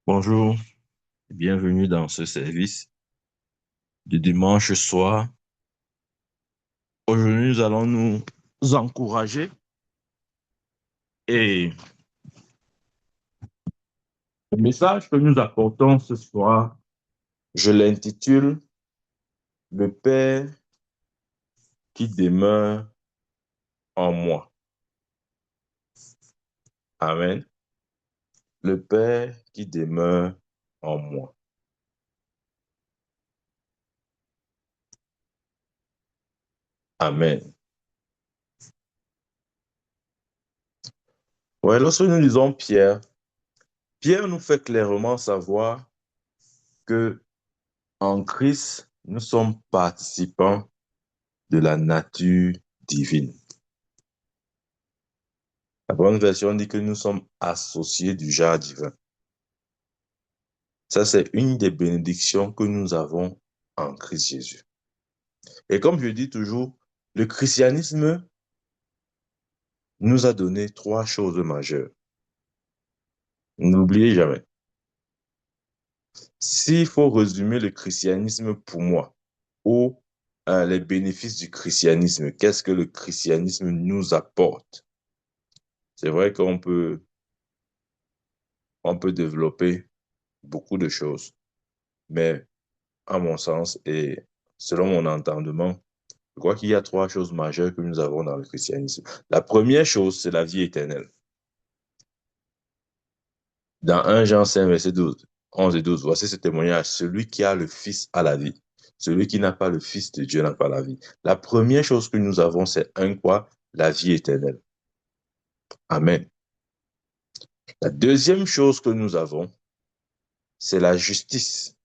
Bonjour et bienvenue dans ce service de dimanche soir. Aujourd'hui, nous allons nous encourager et le message que nous apportons ce soir, je l'intitule Le Père qui demeure en moi. Amen. Le Père qui demeure en moi. Amen. Ouais, lorsque nous lisons Pierre, Pierre nous fait clairement savoir que en Christ, nous sommes participants de la nature divine. La bonne version dit que nous sommes associés du genre divin. Ça, c'est une des bénédictions que nous avons en Christ Jésus. Et comme je dis toujours, le christianisme nous a donné trois choses majeures. N'oubliez jamais. S'il faut résumer le christianisme pour moi, ou les bénéfices du christianisme, qu'est-ce que le christianisme nous apporte? C'est vrai on peut développer beaucoup de choses, mais à mon sens et selon mon entendement, je crois qu'il y a trois choses majeures que nous avons dans le christianisme. La première chose, c'est la vie éternelle. Dans 1 Jean 5, verset 12, 11 et 12, voici ce témoignage. Celui qui a le Fils a la vie. Celui qui n'a pas le Fils de Dieu n'a pas la vie. La première chose que nous avons, c'est un quoi? La vie éternelle. Amen. La deuxième chose que nous avons, c'est la justice.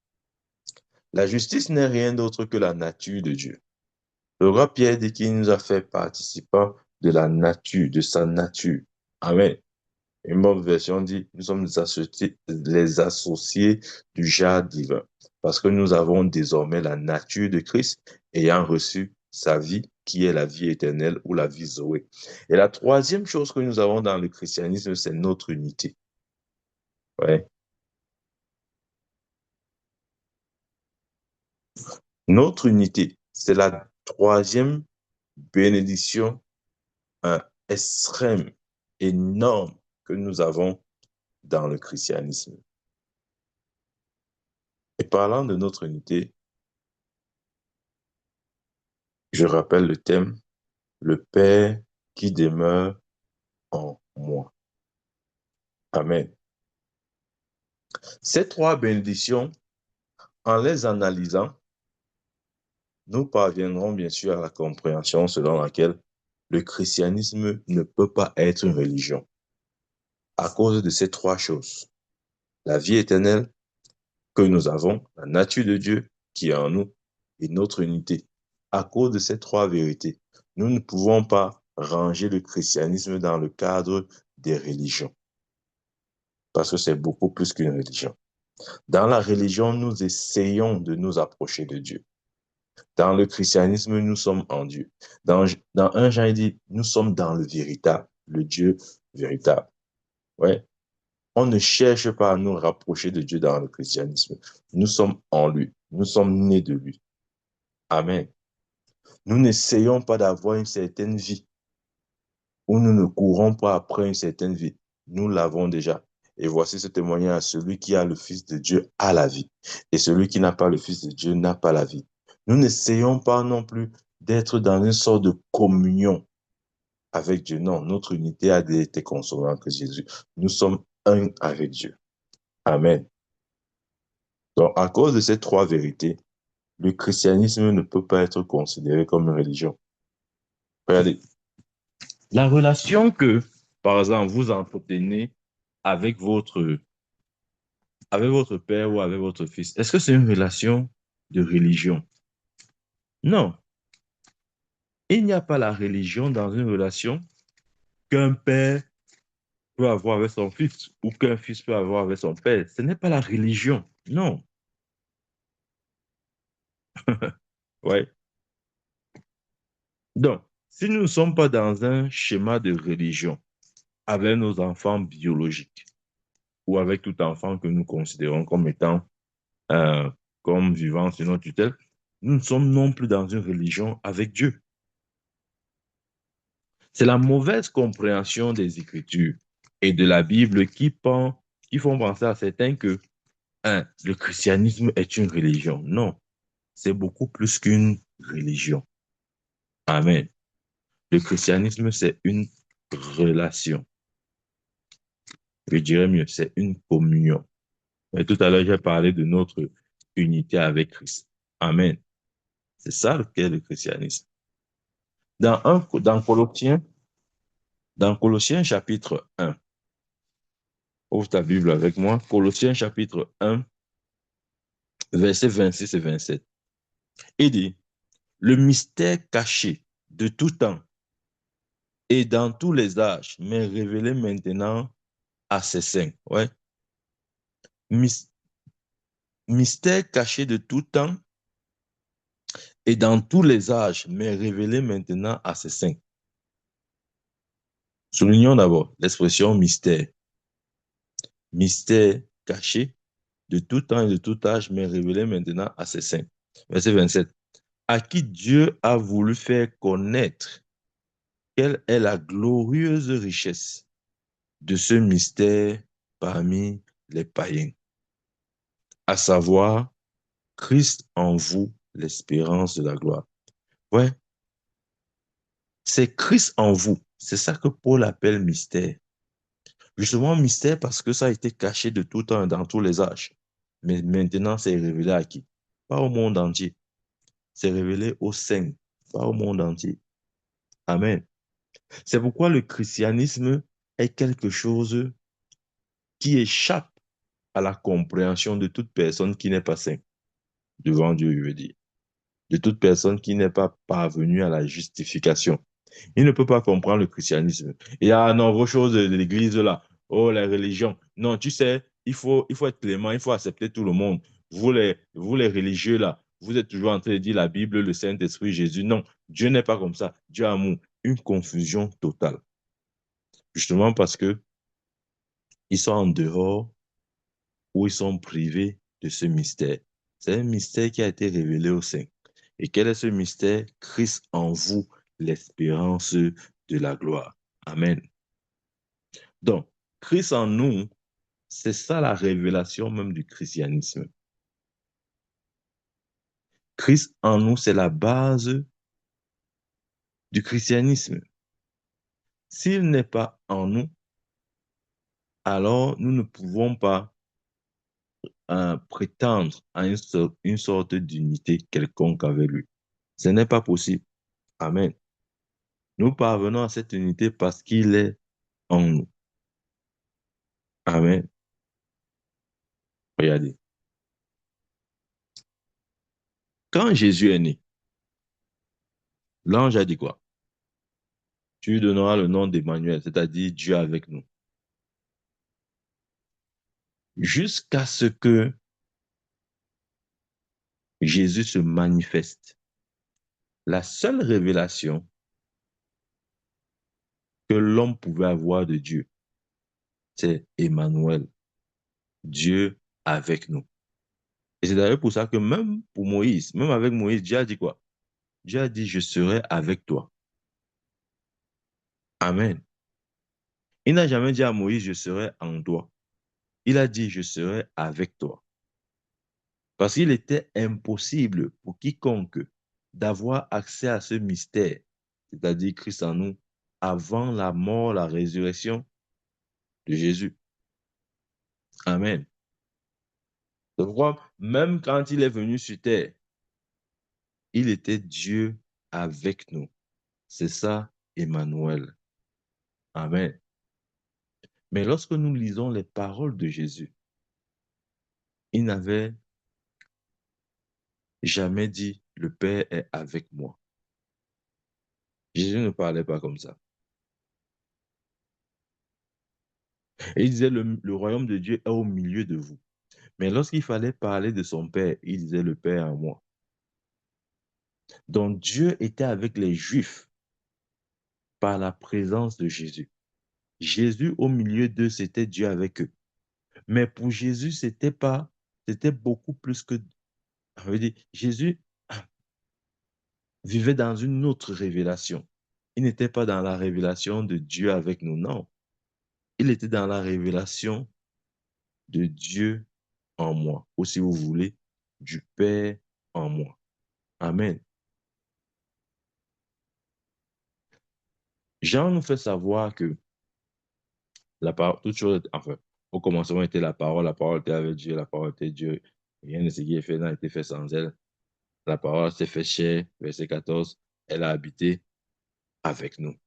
La justice n'est rien d'autre que la nature de Dieu. Le roi Pierre dit qu'il nous a fait participants de la nature, de sa nature. Amen. Une bonne version dit, nous sommes les associés du genre divin, parce que nous avons désormais la nature de Christ, ayant reçu sa vie, qui est la vie éternelle ou la vie Zoé. Et la troisième chose que nous avons dans le christianisme, c'est notre unité. Ouais. Notre unité, c'est la troisième bénédiction extrême, énorme que nous avons dans le christianisme. Et parlant de notre unité, je rappelle le thème, le Père qui demeure en moi. Amen. Ces trois bénédictions, en les analysant, nous parviendrons bien sûr à la compréhension selon laquelle le christianisme ne peut pas être une religion à cause de ces trois choses. La vie éternelle que nous avons, la nature de Dieu qui est en nous et notre unité. À cause de ces trois vérités, nous ne pouvons pas ranger le christianisme dans le cadre des religions parce que c'est beaucoup plus qu'une religion. Dans la religion, nous essayons de nous approcher de Dieu. Dans le christianisme, nous sommes en Dieu. Dans 1 Jean, il dit, nous sommes dans le véritable, le Dieu véritable. Ouais. On ne cherche pas à nous rapprocher de Dieu dans le christianisme. Nous sommes en lui. Nous sommes nés de lui. Amen. Nous n'essayons pas d'avoir une certaine vie ou nous ne courons pas après une certaine vie. Nous l'avons déjà. Et voici ce témoignage, celui qui a le Fils de Dieu a la vie. Et celui qui n'a pas le Fils de Dieu n'a pas la vie. Nous n'essayons pas non plus d'être dans une sorte de communion avec Dieu. Non, notre unité a déjà été consommée en Christ Jésus. Nous sommes un avec Dieu. Amen. Donc, à cause de ces trois vérités, le christianisme ne peut pas être considéré comme une religion. Regardez, la relation que, par exemple, vous entretenez avec votre père ou avec votre fils, est-ce que c'est une relation de religion? Non. Il n'y a pas la religion dans une relation qu'un père peut avoir avec son fils ou qu'un fils peut avoir avec son père. Ce n'est pas la religion. Non. Ouais. Donc, si nous ne sommes pas dans un schéma de religion avec nos enfants biologiques, ou avec tout enfant que nous considérons comme étant, euh, comme vivant sous notre tutelle, nous ne sommes non plus dans une religion avec Dieu. C'est la mauvaise compréhension des Écritures et de la Bible qui font penser à certains que le christianisme est une religion. Non, c'est beaucoup plus qu'une religion. Amen. Le christianisme, c'est une relation. Je dirais mieux, c'est une communion. Et tout à l'heure, j'ai parlé de notre unité avec Christ. Amen. C'est ça qu'est le christianisme. Dans Colossiens chapitre 1, ouvre ta Bible avec moi, Colossiens chapitre 1, versets 26 et 27. Il dit, le mystère caché de tout temps et dans tous les âges, mais révélé maintenant à ses saints. Ouais. Mystère caché de tout temps et dans tous les âges, mais révélé maintenant à ses saints. Soulignons d'abord l'expression mystère. Mystère caché de tout temps et de tout âge, mais révélé maintenant à ses saints. Verset 27. À qui Dieu a voulu faire connaître quelle est la glorieuse richesse de ce mystère parmi les païens, à savoir Christ en vous, l'espérance de la gloire. Ouais, c'est Christ en vous. C'est ça que Paul appelle mystère. Justement, mystère parce que ça a été caché de tout temps dans tous les âges. Mais maintenant, c'est révélé à qui? Pas au monde entier. C'est révélé aux saints, pas au monde entier. Amen. C'est pourquoi le christianisme est quelque chose qui échappe à la compréhension de toute personne qui n'est pas saint, devant Dieu, je veux dire. De toute personne qui n'est pas parvenue à la justification. Il ne peut pas comprendre le christianisme. Il y a non, vos choses de l'église là. Oh, la religion. Non, tu sais, il faut être clément, il faut accepter tout le monde. Vous les religieux là, vous êtes toujours en train de dire la Bible, le Saint-Esprit, Jésus. Non, Dieu n'est pas comme ça. Dieu a amour. Une confusion totale. Justement parce que ils sont en dehors ou ils sont privés de ce mystère. C'est un mystère qui a été révélé aux saints. Et quel est ce mystère? Christ en vous, l'espérance de la gloire. Amen. Donc, Christ en nous, c'est ça la révélation même du christianisme. Christ en nous, c'est la base du christianisme. S'il n'est pas en nous, alors nous ne pouvons pas prétendre à une sorte d'unité quelconque avec lui. Ce n'est pas possible. Amen. Nous parvenons à cette unité parce qu'il est en nous. Amen. Regardez. Quand Jésus est né, l'ange a dit quoi? Tu lui donneras le nom d'Emmanuel, c'est-à-dire Dieu avec nous. Jusqu'à ce que Jésus se manifeste. La seule révélation que l'homme pouvait avoir de Dieu, c'est Emmanuel, Dieu avec nous. Et c'est d'ailleurs pour ça que même pour Moïse, même avec Moïse, Dieu a dit quoi? Dieu a dit, je serai avec toi. Amen. Il n'a jamais dit à Moïse, je serai en toi. Il a dit, je serai avec toi. Parce qu'il était impossible pour quiconque d'avoir accès à ce mystère, c'est-à-dire Christ en nous, avant la mort, la résurrection de Jésus. Amen. C'est pourquoi, même quand il est venu sur terre, il était Dieu avec nous. C'est ça, Emmanuel. Amen. Mais lorsque nous lisons les paroles de Jésus, il n'avait jamais dit, le Père est avec moi. Jésus ne parlait pas comme ça. Et il disait, le royaume de Dieu est au milieu de vous. Mais lorsqu'il fallait parler de son Père, il disait, le Père en moi. Donc Dieu était avec les Juifs par la présence de Jésus. Jésus au milieu d'eux, c'était Dieu avec eux. Mais pour Jésus, c'était beaucoup plus que... Je veux dire, Jésus vivait dans une autre révélation. Il n'était pas dans la révélation de Dieu avec nous, non. Il était dans la révélation de Dieu en moi, ou si vous voulez, du Père en moi. Amen. Jean nous fait savoir que la parole, toute chose, enfin, au commencement était la parole était avec Dieu, la parole était Dieu. Rien de ce qui est fait n'a été fait sans elle. La parole s'est fait chair, verset 14, elle a habité avec nous.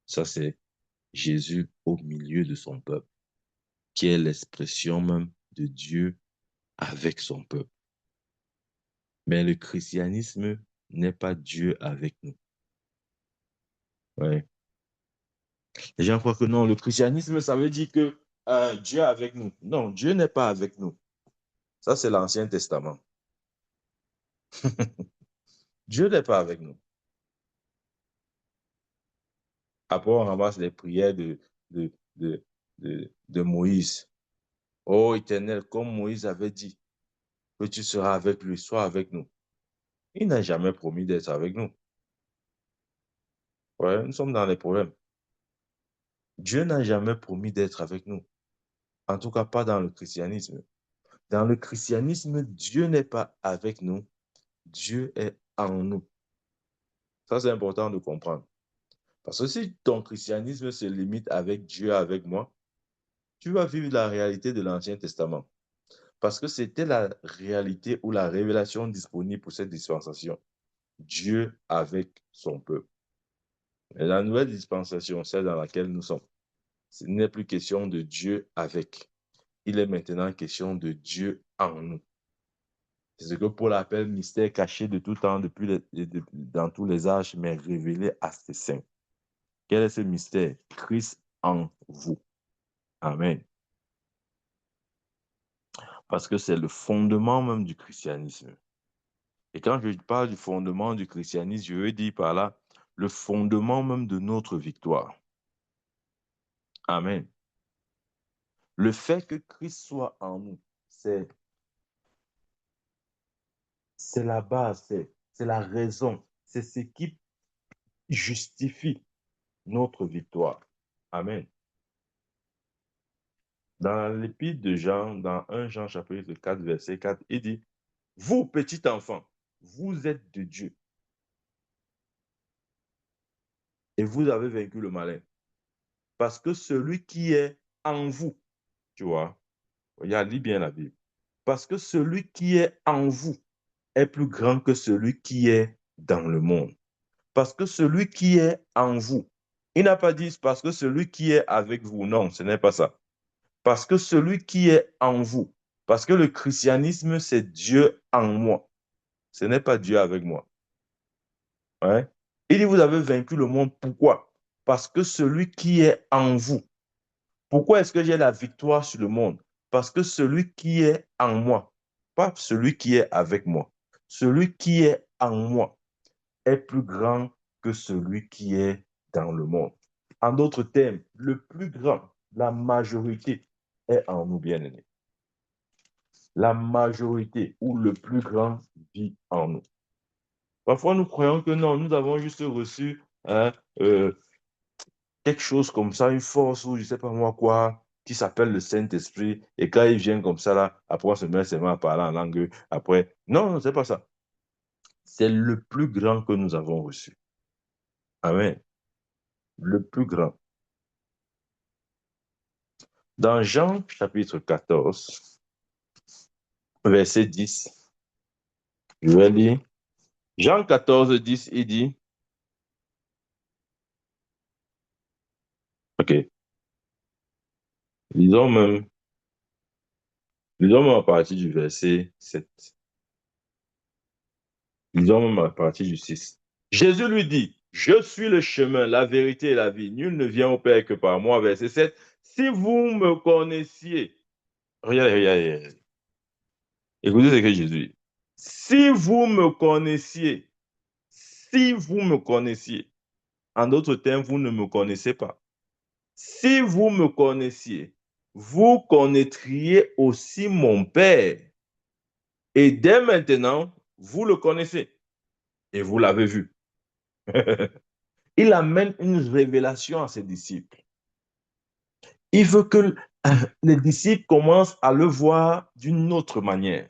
Ça, c'est Jésus au milieu de son peuple, qui est l'expression même de Dieu avec son peuple. Mais le christianisme n'est pas Dieu avec nous. Ouais. Les gens croient que non, le christianisme, ça veut dire que Dieu est avec nous. Non, Dieu n'est pas avec nous. Ça, c'est l'Ancien Testament. Dieu n'est pas avec nous. Après, on ramasse les prières de, de Moïse. Ô Éternel, comme Moïse avait dit, que tu seras avec lui, sois avec nous. Il n'a jamais promis d'être avec nous. Ouais, nous sommes dans les problèmes. Dieu n'a jamais promis d'être avec nous. En tout cas, pas dans le christianisme. Dans le christianisme, Dieu n'est pas avec nous. Dieu est en nous. Ça, c'est important de comprendre. Parce que si ton christianisme se limite avec Dieu, avec moi, tu vas vivre la réalité de l'Ancien Testament. Parce que c'était la réalité ou la révélation disponible pour cette dispensation. Dieu avec son peuple. Et la nouvelle dispensation, celle dans laquelle nous sommes, ce n'est plus question de Dieu avec. Il est maintenant question de Dieu en nous. C'est ce que Paul appelle mystère caché de tout temps, dans tous les âges, mais révélé à ses saints. Quel est ce mystère? Christ en vous. Amen. Parce que c'est le fondement même du christianisme. Et quand je parle du fondement du christianisme, je veux dire par là le fondement même de notre victoire. Amen. Le fait que Christ soit en nous, c'est la base, c'est la raison, c'est ce qui justifie notre victoire. Amen. Dans l'épître de Jean, dans 1 Jean chapitre 4, verset 4, il dit, vous, petits enfants, vous êtes de Dieu et vous avez vaincu le malin. Parce que celui qui est en vous, tu vois, regarde, lis bien la Bible. Parce que celui qui est en vous est plus grand que celui qui est dans le monde. Parce que celui qui est en vous, il n'a pas dit parce que celui qui est avec vous, non, ce n'est pas ça. Parce que celui qui est en vous, parce que le christianisme, c'est Dieu en moi. Ce n'est pas Dieu avec moi. Ouais. Il dit, vous avez vaincu le monde. Pourquoi? Parce que celui qui est en vous. Pourquoi est-ce que j'ai la victoire sur le monde? Parce que celui qui est en moi, pas celui qui est avec moi, celui qui est en moi est plus grand que celui qui est dans le monde. En d'autres termes, le plus grand, la majorité est en nous, bien-aimés. La majorité ou le plus grand vit en nous. Parfois, nous croyons que non, nous avons juste reçu quelque chose comme ça, une force ou je ne sais pas moi quoi, qui s'appelle le Saint-Esprit. Et quand il vient comme ça, là, après on se met seulement à parler en langue. Après, non, non, c'est pas ça. C'est le plus grand que nous avons reçu. Amen. Le plus grand. Dans Jean chapitre 14, verset 10, je vais lire. Jean 14, 10, il dit, ok, lisons même, lisons même à partir du verset 7. Lisons même à partir du 6. Jésus lui dit, je suis le chemin, la vérité et la vie. Nul ne vient au Père que par moi. Verset 7. Si vous me connaissiez, regardez, regardez, regardez. Écoutez ce que Jésus dit. Si vous me connaissiez, si vous me connaissiez, en d'autres termes, vous ne me connaissez pas. Si vous me connaissiez, vous connaîtriez aussi mon Père. Et dès maintenant, vous le connaissez et vous l'avez vu. Il amène une révélation à ses disciples. Il veut que les disciples commencent à le voir d'une autre manière.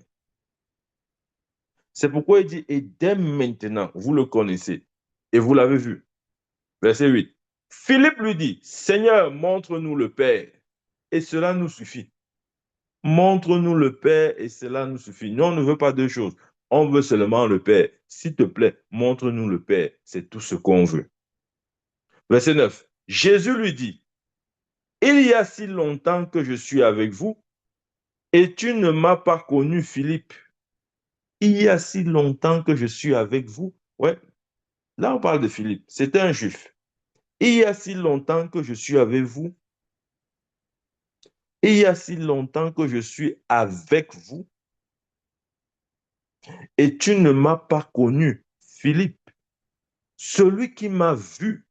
C'est pourquoi il dit, et dès maintenant, vous le connaissez et vous l'avez vu. Verset 8. Philippe lui dit, Seigneur, montre-nous le Père et cela nous suffit. Montre-nous le Père et cela nous suffit. Nous, on ne veut pas deux choses. On veut seulement le Père. S'il te plaît, montre-nous le Père. C'est tout ce qu'on veut. Verset 9. Jésus lui dit, il y a si longtemps que je suis avec vous et tu ne m'as pas connu, Philippe. Il y a si longtemps que je suis avec vous. Ouais, là on parle de Philippe. C'est un juif. Il y a si longtemps que je suis avec vous. Il y a si longtemps que je suis avec vous et tu ne m'as pas connu, Philippe. Celui qui m'a vu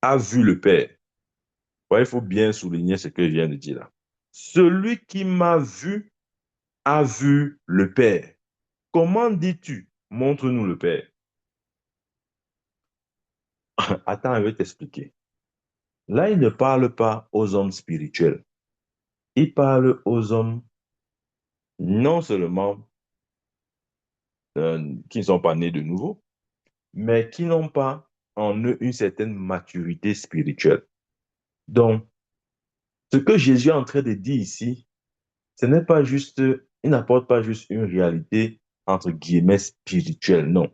a vu le Père. Ouais, il faut bien souligner ce que je viens de dire là. Celui qui m'a vu a vu le Père. Comment dis-tu? Montre-nous le Père. Attends, je vais t'expliquer. Là, il ne parle pas aux hommes spirituels. Il parle aux hommes non seulement qui ne sont pas nés de nouveau, mais qui n'ont pas en eux une certaine maturité spirituelle. Donc, ce que Jésus est en train de dire ici, ce n'est pas juste, il n'apporte pas juste une réalité entre guillemets spirituelle, non.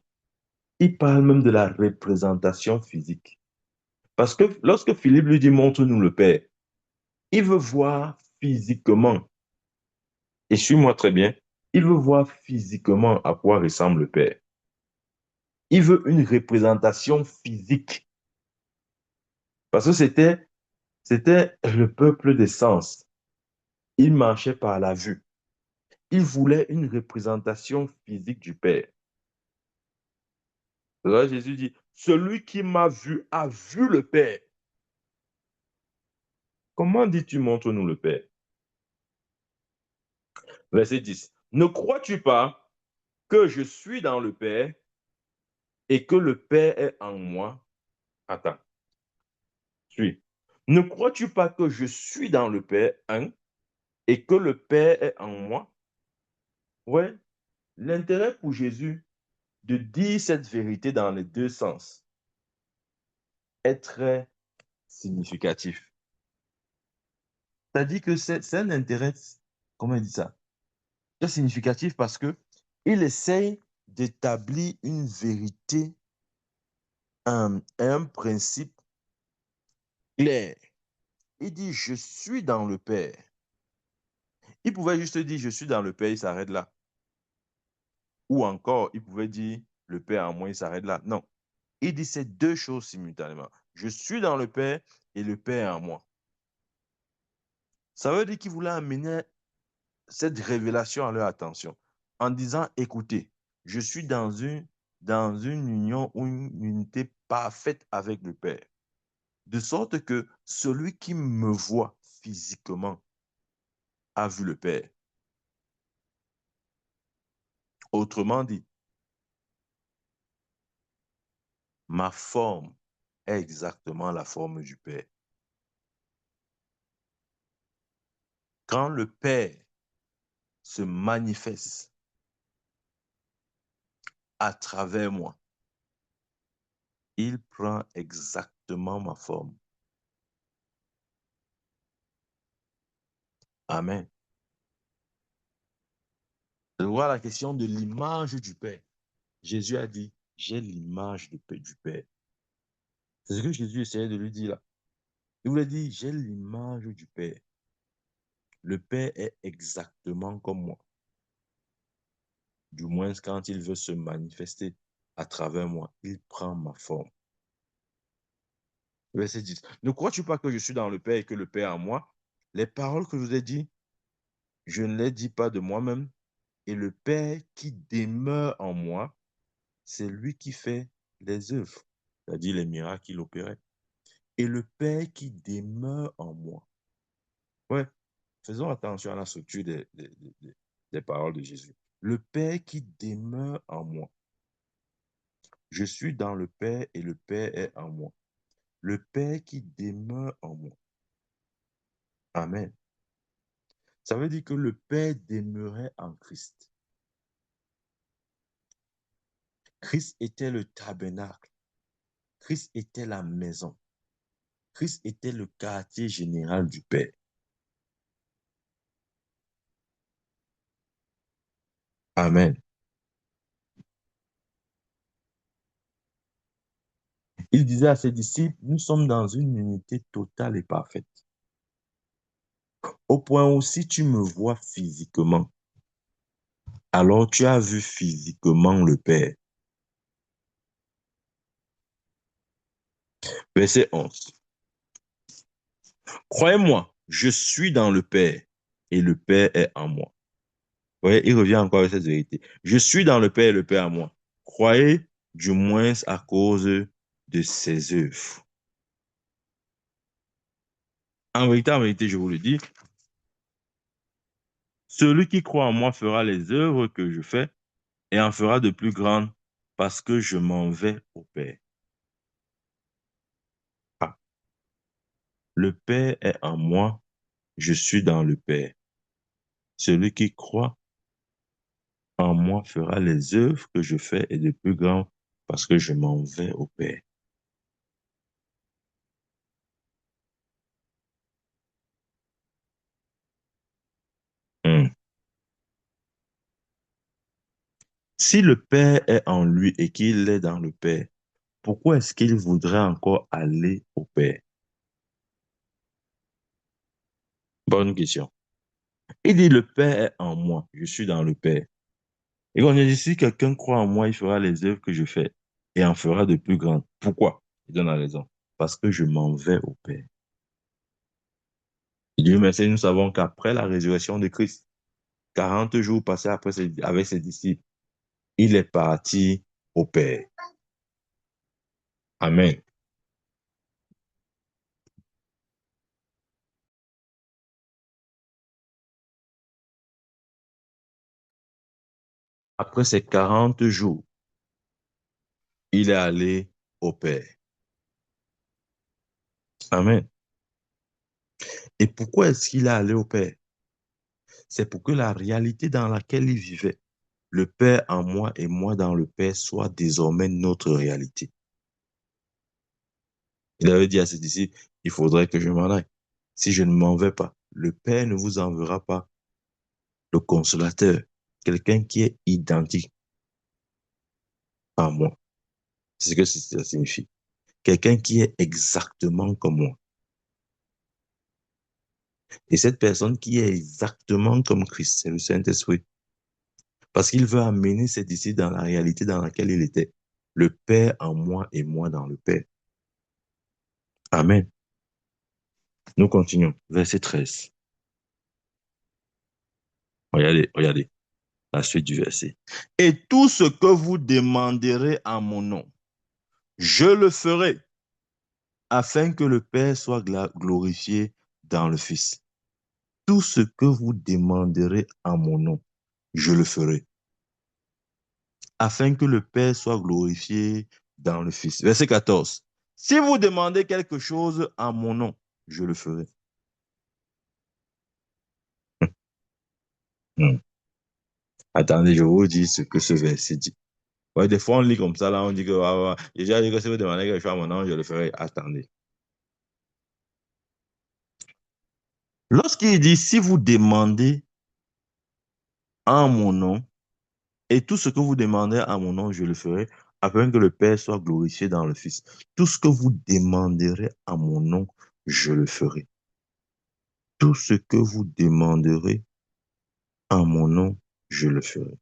Il parle même de la représentation physique. Parce que lorsque Philippe lui dit montre-nous le Père, il veut voir physiquement, et suis-moi très bien, il veut voir physiquement à quoi ressemble le Père. Il veut une représentation physique. Parce que c'était le peuple des sens. Il marchait par la vue. Il voulait une représentation physique du Père. Là, Jésus dit, celui qui m'a vu a vu le Père. Comment dis-tu montre-nous le Père? Verset 10. Ne crois-tu pas que je suis dans le Père et que le Père est en moi? Attends, suis. Ne crois-tu pas que je suis dans le Père, un, et que le Père est en moi? Ouais, l'intérêt pour Jésus de dire cette vérité dans les deux sens est très significatif. C'est-à-dire que c'est un intérêt, comment il dit ça? Très significatif parce que il essaye d'établir une vérité, un principe clair. Il dit, je suis dans le Père. Il pouvait juste dire, je suis dans le Père, il s'arrête là. Ou encore, il pouvait dire, le Père en moi, il s'arrête là. Non. Il dit ces deux choses simultanément. Je suis dans le Père et le Père en moi. Ça veut dire qu'il voulait amener cette révélation à leur attention en disant, écoutez, je suis dans une union ou une unité parfaite avec le Père. De sorte que celui qui me voit physiquement a vu le Père. Autrement dit, ma forme est exactement la forme du Père. Quand le Père se manifeste à travers moi, il prend exactement ma forme. Amen. Voilà la question de l'image du Père. Jésus a dit, j'ai l'image du Père. C'est ce que Jésus essayait de lui dire là. Il voulait dire, j'ai l'image du Père. Le Père est exactement comme moi. Du moins, quand il veut se manifester à travers moi, il prend ma forme. Verset 10. Ne crois-tu pas que je suis dans le Père et que le Père en moi? Les paroles que je vous ai dites, je ne les dis pas de moi-même. Et le Père qui demeure en moi, c'est lui qui fait les œuvres, c'est-à-dire les miracles qu'il opérait. Et le Père qui demeure en moi. Ouais, faisons attention à la structure des paroles de Jésus. Le Père qui demeure en moi. Je suis dans le Père et le Père est en moi. Le Père qui demeure en moi. Amen. Ça veut dire que le Père demeurait en Christ. Christ était le tabernacle. Christ était la maison. Christ était le quartier général du Père. Amen. Il disait à ses disciples, nous sommes dans une unité totale et parfaite. Au point où si tu me vois physiquement, alors tu as vu physiquement le Père. Verset 11. Croyez-moi, je suis dans le Père et le Père est en moi. Vous voyez, il revient encore avec cette vérité. Je suis dans le Père et le Père en moi. Croyez du moins à cause de ses œuvres. En vérité, je vous le dis, celui qui croit en moi fera les œuvres que je fais et en fera de plus grandes parce que je m'en vais au Père. Ah, le Père est en moi, je suis dans le Père. Celui qui croit en moi fera les œuvres que je fais et de plus grandes parce que je m'en vais au Père. Hmm. Si le Père est en lui et qu'il est dans le Père, pourquoi est-ce qu'il voudrait encore aller au Père? Bonne question. Il dit, le Père est en moi, je suis dans le Père. Et on a dit, si quelqu'un croit en moi, il fera les œuvres que je fais et en fera de plus grandes. Pourquoi? Il donne la raison. Parce que je m'en vais au Père. Dieu merci, nous savons qu'après la résurrection de Christ, 40 jours passés avec ses disciples, il est parti au Père. Amen. Après ces 40 jours, il est allé au Père. Amen. Et pourquoi est-ce qu'il est allé au Père? C'est pour que la réalité dans laquelle il vivait, le Père en moi et moi dans le Père, soit désormais notre réalité. Il avait dit à ses disciples, il faudrait que je m'en aille. Si je ne m'en vais pas, le Père ne vous enverra pas le consolateur, quelqu'un qui est identique à moi. C'est ce que ça signifie. Quelqu'un qui est exactement comme moi. Et cette personne qui est exactement comme Christ, c'est le Saint-Esprit. Parce qu'il veut amener ses disciples dans la réalité dans laquelle il était. Le Père en moi et moi dans le Père. Amen. Nous continuons. Verset 13. Regardez, regardez la suite du verset. Et tout ce que vous demanderez en mon nom, je le ferai afin que le Père soit glorifié dans le Fils. Tout ce que vous demanderez en mon nom, je le ferai afin que le Père soit glorifié dans le Fils. Verset 14. Si vous demandez quelque chose en mon nom, je le ferai. Hmm. Attendez, je vous dis ce que ce verset dit. Ouais, des fois, on lit comme ça, là, on dit que, déjà dit que si vous demandez quelque chose à mon nom, je le ferai. Attendez. Lorsqu'il dit, si vous demandez en mon nom, et tout ce que vous demandez à mon nom, je le ferai, afin que le Père soit glorifié dans le Fils. Tout ce que vous demanderez à mon nom, je le ferai. Tout ce que vous demanderez en mon nom, je le ferai.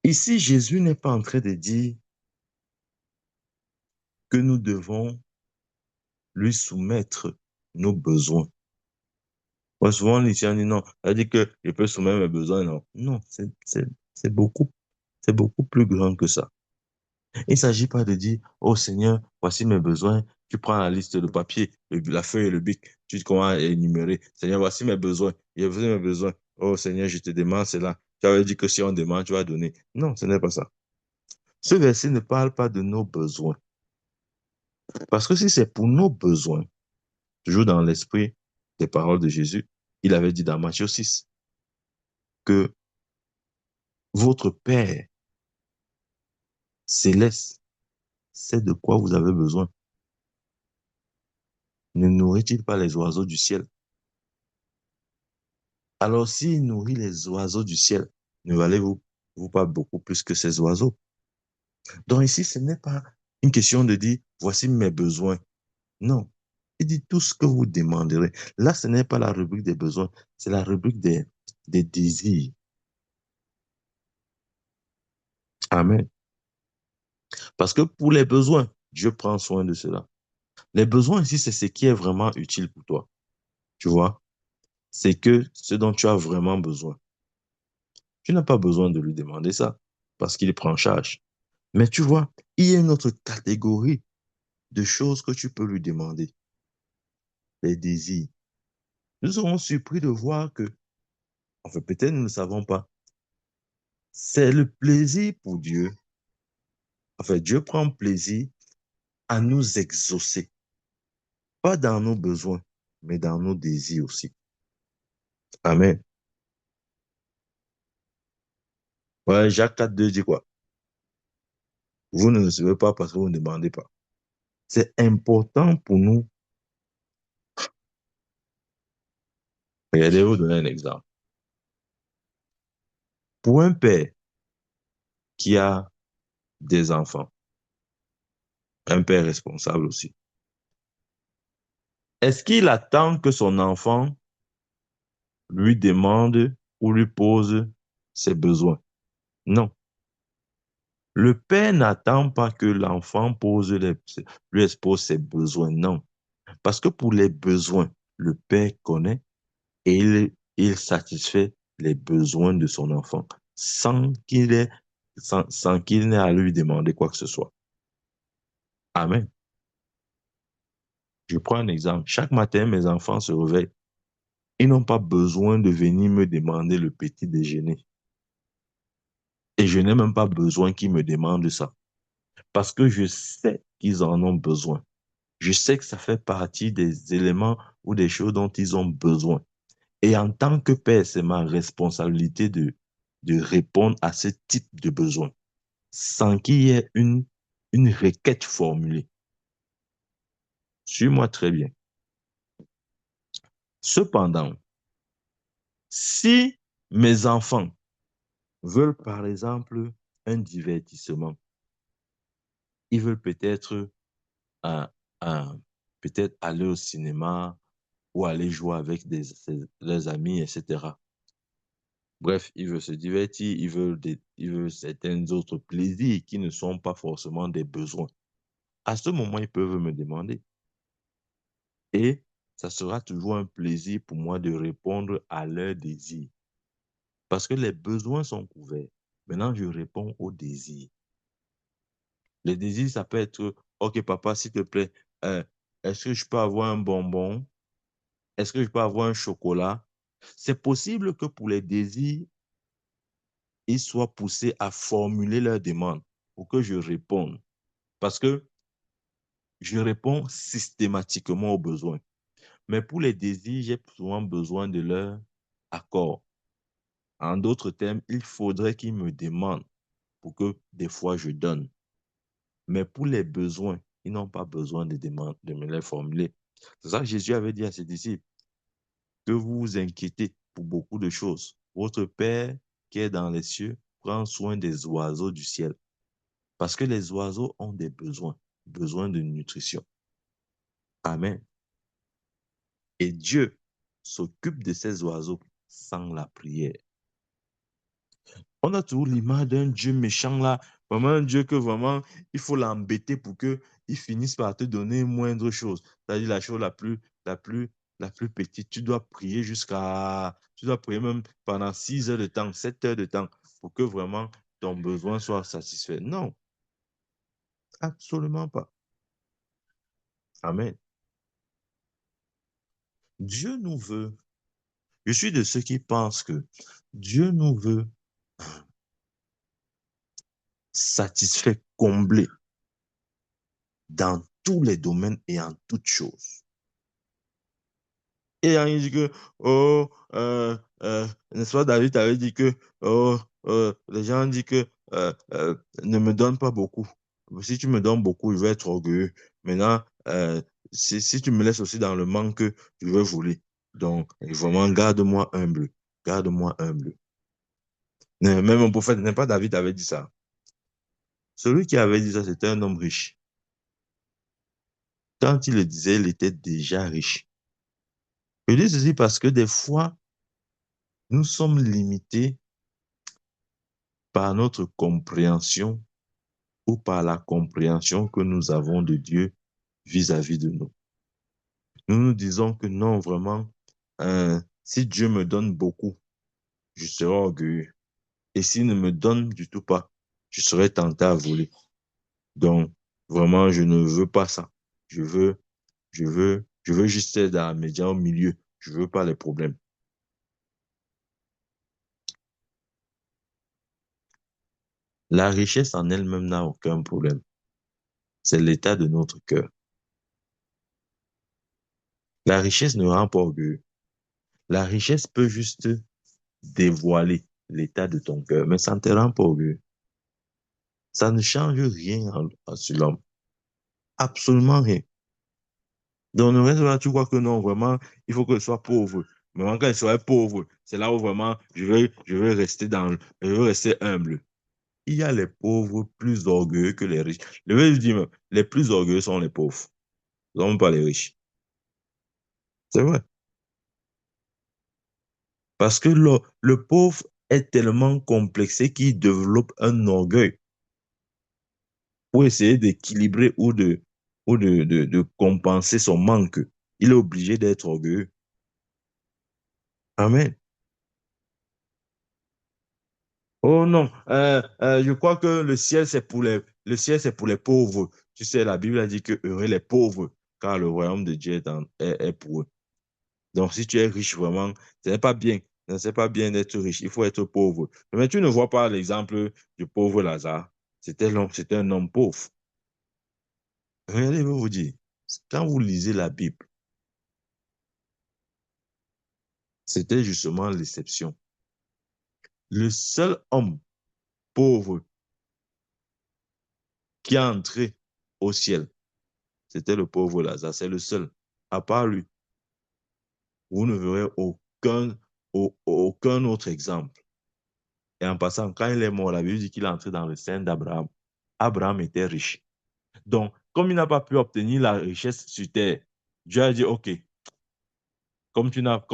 Ici, Jésus n'est pas en train de dire que nous devons lui soumettre nos besoins. Moi, souvent, les gens disent non, ça dit que je peux soumettre mes besoins, non. Non, c'est beaucoup plus grand que ça. Il ne s'agit pas de dire, oh Seigneur, voici mes besoins. Tu prends la liste de papier, la feuille et le bic, tu commences à énumérer. Seigneur, voici mes besoins. Voici mes besoins. Oh Seigneur, je te demande cela. Tu avais dit que si on demande, tu vas donner. Non, ce n'est pas ça. Ce verset ne parle pas de nos besoins. Parce que si c'est pour nos besoins, toujours dans l'esprit des paroles de Jésus, il avait dit dans Matthieu 6 que votre Père céleste sait de quoi vous avez besoin. Ne nourrit-il pas les oiseaux du ciel? Alors, s'il nourrit les oiseaux du ciel, ne valez-vous pas beaucoup plus que ces oiseaux? Donc ici, ce n'est pas une question de dire, voici mes besoins. Non. Il dit tout ce que vous demanderez. Là, ce n'est pas la rubrique des besoins, c'est la rubrique des désirs. Amen. Parce que pour les besoins, Dieu prend soin de cela. Les besoins ici, c'est ce qui est vraiment utile pour toi. Tu vois? C'est que ce dont tu as vraiment besoin. Tu n'as pas besoin de lui demander ça parce qu'il prend en charge. Mais tu vois, il y a une autre catégorie de choses que tu peux lui demander. Les désirs. Nous serons surpris de voir que, enfin peut-être nous ne savons pas, c'est le plaisir pour Dieu. Enfin, Dieu prend plaisir à nous exaucer. Pas dans nos besoins, mais dans nos désirs aussi. Amen. Ouais, Jacques 4,2 dit quoi? Vous ne recevez pas parce que vous ne demandez pas. C'est important pour nous. Regardez, je vais vous donner un exemple. Pour un père qui a des enfants, un père responsable aussi, est-ce qu'il attend que son enfant lui demande ou lui pose ses besoins? Non. Le père n'attend pas que l'enfant lui expose ses besoins. Non. Parce que pour les besoins, le père connaît et il satisfait les besoins de son enfant sans qu'il n'ait à lui demander quoi que ce soit. Amen. Je prends un exemple. Chaque matin, mes enfants se réveillent. Ils n'ont pas besoin de venir me demander le petit déjeuner. Et je n'ai même pas besoin qu'ils me demandent ça. Parce que je sais qu'ils en ont besoin. Je sais que ça fait partie des éléments ou des choses dont ils ont besoin. Et en tant que père, c'est ma responsabilité de répondre à ce type de besoin sans qu'il y ait une requête formulée. Suis-moi très bien. Cependant, si mes enfants veulent, par exemple, un divertissement, ils veulent euh, euh, peut-être aller au cinéma ou aller jouer avec leurs amis, etc. Bref, ils veulent se divertir, ils veulent certains autres plaisirs qui ne sont pas forcément des besoins. À ce moment, ils peuvent me demander. Et ça sera toujours un plaisir pour moi de répondre à leurs désirs. Parce que les besoins sont couverts. Maintenant, je réponds aux désirs. Les désirs, ça peut être, OK, papa, s'il te plaît, euh, est-ce que je peux avoir un bonbon? Est-ce que je peux avoir un chocolat? C'est possible que pour les désirs, ils soient poussés à formuler leurs demandes pour que je réponde. Parce que je réponds systématiquement aux besoins. Mais pour les désirs, j'ai souvent besoin de leur accord. En d'autres termes, il faudrait qu'ils me demandent pour que des fois je donne. Mais pour les besoins, ils n'ont pas besoin de me les formuler. C'est ça que Jésus avait dit à ses disciples, que vous vous inquiétez pour beaucoup de choses. Votre Père qui est dans les cieux prend soin des oiseaux du ciel. Parce que les oiseaux ont des besoins, besoin de nutrition. Amen. Et Dieu s'occupe de ces oiseaux sans la prière. On a toujours l'image d'un Dieu méchant là, vraiment un Dieu que vraiment il faut l'embêter pour qu'il finisse par te donner moindre chose. C'est-à-dire la chose la plus, la plus petite. Tu dois prier même pendant 6 heures de temps, 7 heures de temps pour que vraiment ton besoin soit satisfait. Non, Absolument pas. Amen. Dieu nous veut. Je suis de ceux qui pensent que Dieu nous veut satisfait, comblé dans tous les domaines et en toutes choses. Et il dit que, oh, n'est-ce pas, David avait dit que, oh, les gens disent que ne me donne pas beaucoup. Si tu me donnes beaucoup, je vais être orgueilleux. Maintenant, si tu me laisses aussi dans le manque, je vais voler. Donc, vraiment, garde-moi humble. Garde-moi humble. Même un prophète, n'est pas David avait dit ça. Celui qui avait dit ça, c'était un homme riche. Quand il le disait, il était déjà riche. Je dis ceci parce que des fois, nous sommes limités par notre compréhension ou par la compréhension que nous avons de Dieu vis-à-vis de nous. Nous nous disons que non, vraiment, si Dieu me donne beaucoup, je serai orgueilleux. Et s'il ne me donne du tout pas, je serai tenté à voler. Donc, vraiment, je ne veux pas ça. Je veux juste être dans la médiane au milieu. Je veux pas les problèmes. La richesse en elle-même n'a aucun problème. C'est l'état de notre cœur. La richesse ne rend pas orgueilleux. La richesse peut juste dévoiler l'état de ton cœur, mais ça ne te rend pas orgueilleux. Ça ne change rien sur l'homme. Absolument rien. Donc, le reste, là, tu vois que non, vraiment, il faut que je sois pauvre. Mais quand je serai pauvre, c'est là où vraiment je veux rester humble. Il y a les pauvres plus orgueilleux que les riches. Je dis même, les plus orgueilleux sont les pauvres. Non pas les riches. C'est vrai. Parce que le pauvre est tellement complexé qu'il développe un orgueil pour essayer d'équilibrer ou de compenser son manque. Il est obligé d'être orgueilleux. Amen. Oh non, je crois que le ciel, c'est pour les pauvres. Tu sais, la Bible a dit que heureux les pauvres, car le royaume de Dieu est pour eux. Donc, si tu es riche vraiment, ce n'est pas bien. Ce n'est pas bien d'être riche. Il faut être pauvre. Mais tu ne vois pas l'exemple du pauvre Lazare. C'était un homme pauvre. Regardez, je vais vous dire, quand vous lisez la Bible, c'était justement l'exception. Le seul homme pauvre qui a entré au ciel, c'était le pauvre Lazare. C'est le seul. À part lui, vous ne verrez aucun autre exemple. Et en passant, quand il est mort, la Bible dit qu'il est entré dans le sein d'Abraham. Abraham était riche. Donc, comme il n'a pas pu obtenir la richesse sur terre, Dieu a dit, OK, comme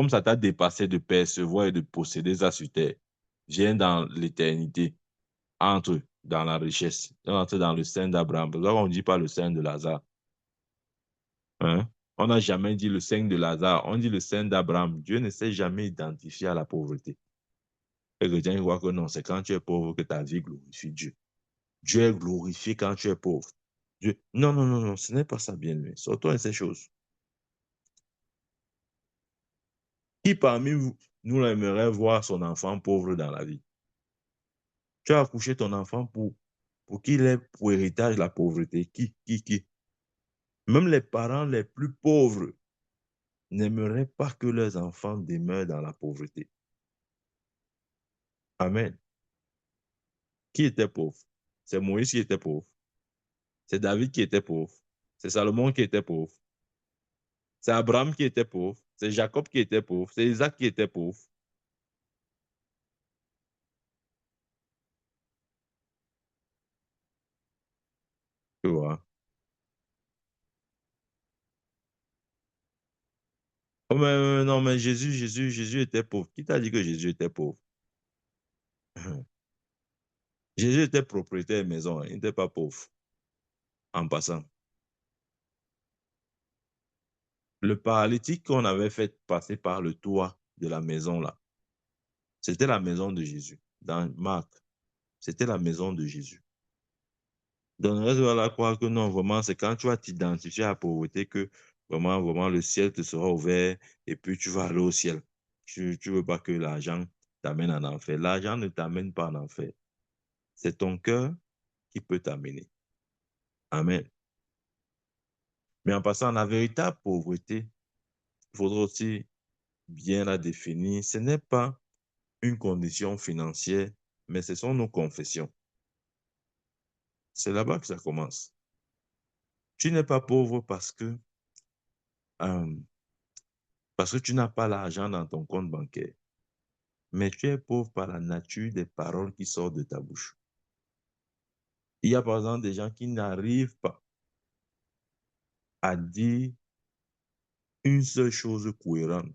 ça t'a dépassé de percevoir et de posséder ça sur terre, viens dans l'éternité, entre dans la richesse, entre dans le sein d'Abraham. Pour ça, on ne dit pas le sein de Lazare. Hein? On n'a jamais dit le sein de Lazare, on dit le sein d'Abraham. Dieu ne s'est jamais identifié à la pauvreté. Les chrétiens voient que non, c'est quand tu es pauvre que ta vie glorifie Dieu. Dieu est glorifié quand tu es pauvre. Dieu... Non, non, non, non, ce n'est pas ça, bien-aimé. Sortons de ces choses. Qui parmi vous, nous aimerait voir son enfant pauvre dans la vie? Tu as accouché ton enfant pour qu'il ait pour héritage la pauvreté. Qui? Même les parents les plus pauvres n'aimeraient pas que leurs enfants demeurent dans la pauvreté. Amen. Qui était pauvre? C'est Moïse qui était pauvre. C'est David qui était pauvre. C'est Salomon qui était pauvre. C'est Abraham qui était pauvre. C'est Jacob qui était pauvre. C'est Isaac qui était pauvre. Tu vois? Oh, mais, non, mais Jésus était pauvre. Qui t'a dit que Jésus était pauvre? Jésus était propriétaire de maison, hein. Il n'était pas pauvre, en passant. Le paralytique qu'on avait fait passer par le toit de la maison, là, c'était la maison de Jésus. Dans Marc, c'était la maison de Jésus. Donc, reste va la croire que non, vraiment, c'est quand tu vas t'identifier à la pauvreté que vraiment, vraiment, le ciel te sera ouvert et puis tu vas aller au ciel. Tu veux pas que l'argent t'amène en enfer. L'argent ne t'amène pas en enfer. C'est ton cœur qui peut t'amener. Amen. Mais en passant, la véritable pauvreté, il faudra aussi bien la définir. Ce n'est pas une condition financière, mais ce sont nos confessions. C'est là-bas que ça commence. Tu n'es pas pauvre euh, parce que tu n'as pas l'argent dans ton compte bancaire, mais tu es pauvre par la nature des paroles qui sortent de ta bouche. Il y a par exemple des gens qui n'arrivent pas à dire une seule chose cohérente.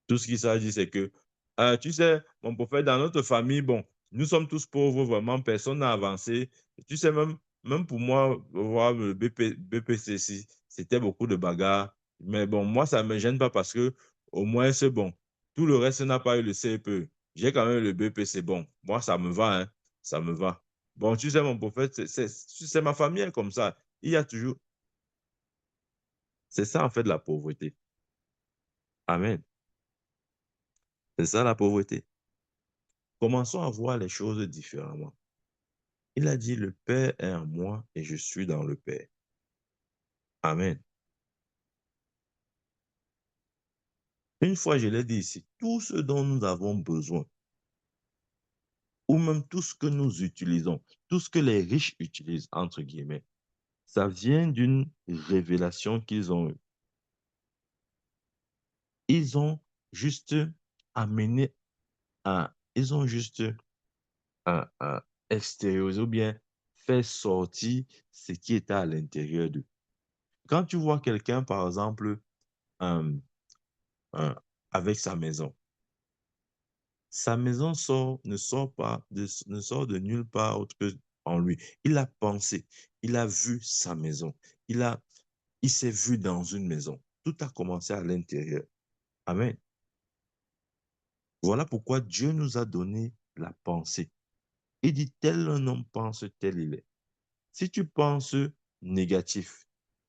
Tout ce qu'il s'agit, c'est que, tu sais, mon prophète, dans notre famille, bon, nous sommes tous pauvres, vraiment, personne n'a avancé. Tu sais, même pour moi, voir le BPCC, c'était beaucoup de bagarres. Mais bon, moi, ça ne me gêne pas parce que, au moins, c'est bon. Tout le reste n'a pas eu le CEPE. J'ai quand même le BPC. Bon, moi, ça me va, hein. Ça me va. Bon, tu sais, mon prophète, c'est ma famille hein, comme ça. Il y a toujours. C'est ça, en fait, la pauvreté. Amen. C'est ça, la pauvreté. Commençons à voir les choses différemment. Il a dit, le Père est en moi et je suis dans le Père. Amen. Une fois, je l'ai dit ici, tout ce dont nous avons besoin, ou même tout ce que nous utilisons, tout ce que les riches utilisent, entre guillemets, ça vient d'une révélation qu'ils ont eue. Ils ont juste amené ils ont juste extériorisé ou bien fait sortir ce qui était à l'intérieur d'eux. Quand tu vois quelqu'un, par exemple, euh, euh, avec sa maison, sa maison ne sort de nulle part autre que en lui. Il a pensé, il a vu sa maison, il s'est vu dans une maison. Tout a commencé à l'intérieur. Amen. Voilà pourquoi Dieu nous a donné la pensée. Il dit, tel un homme pense, tel il est. Si tu penses négatif,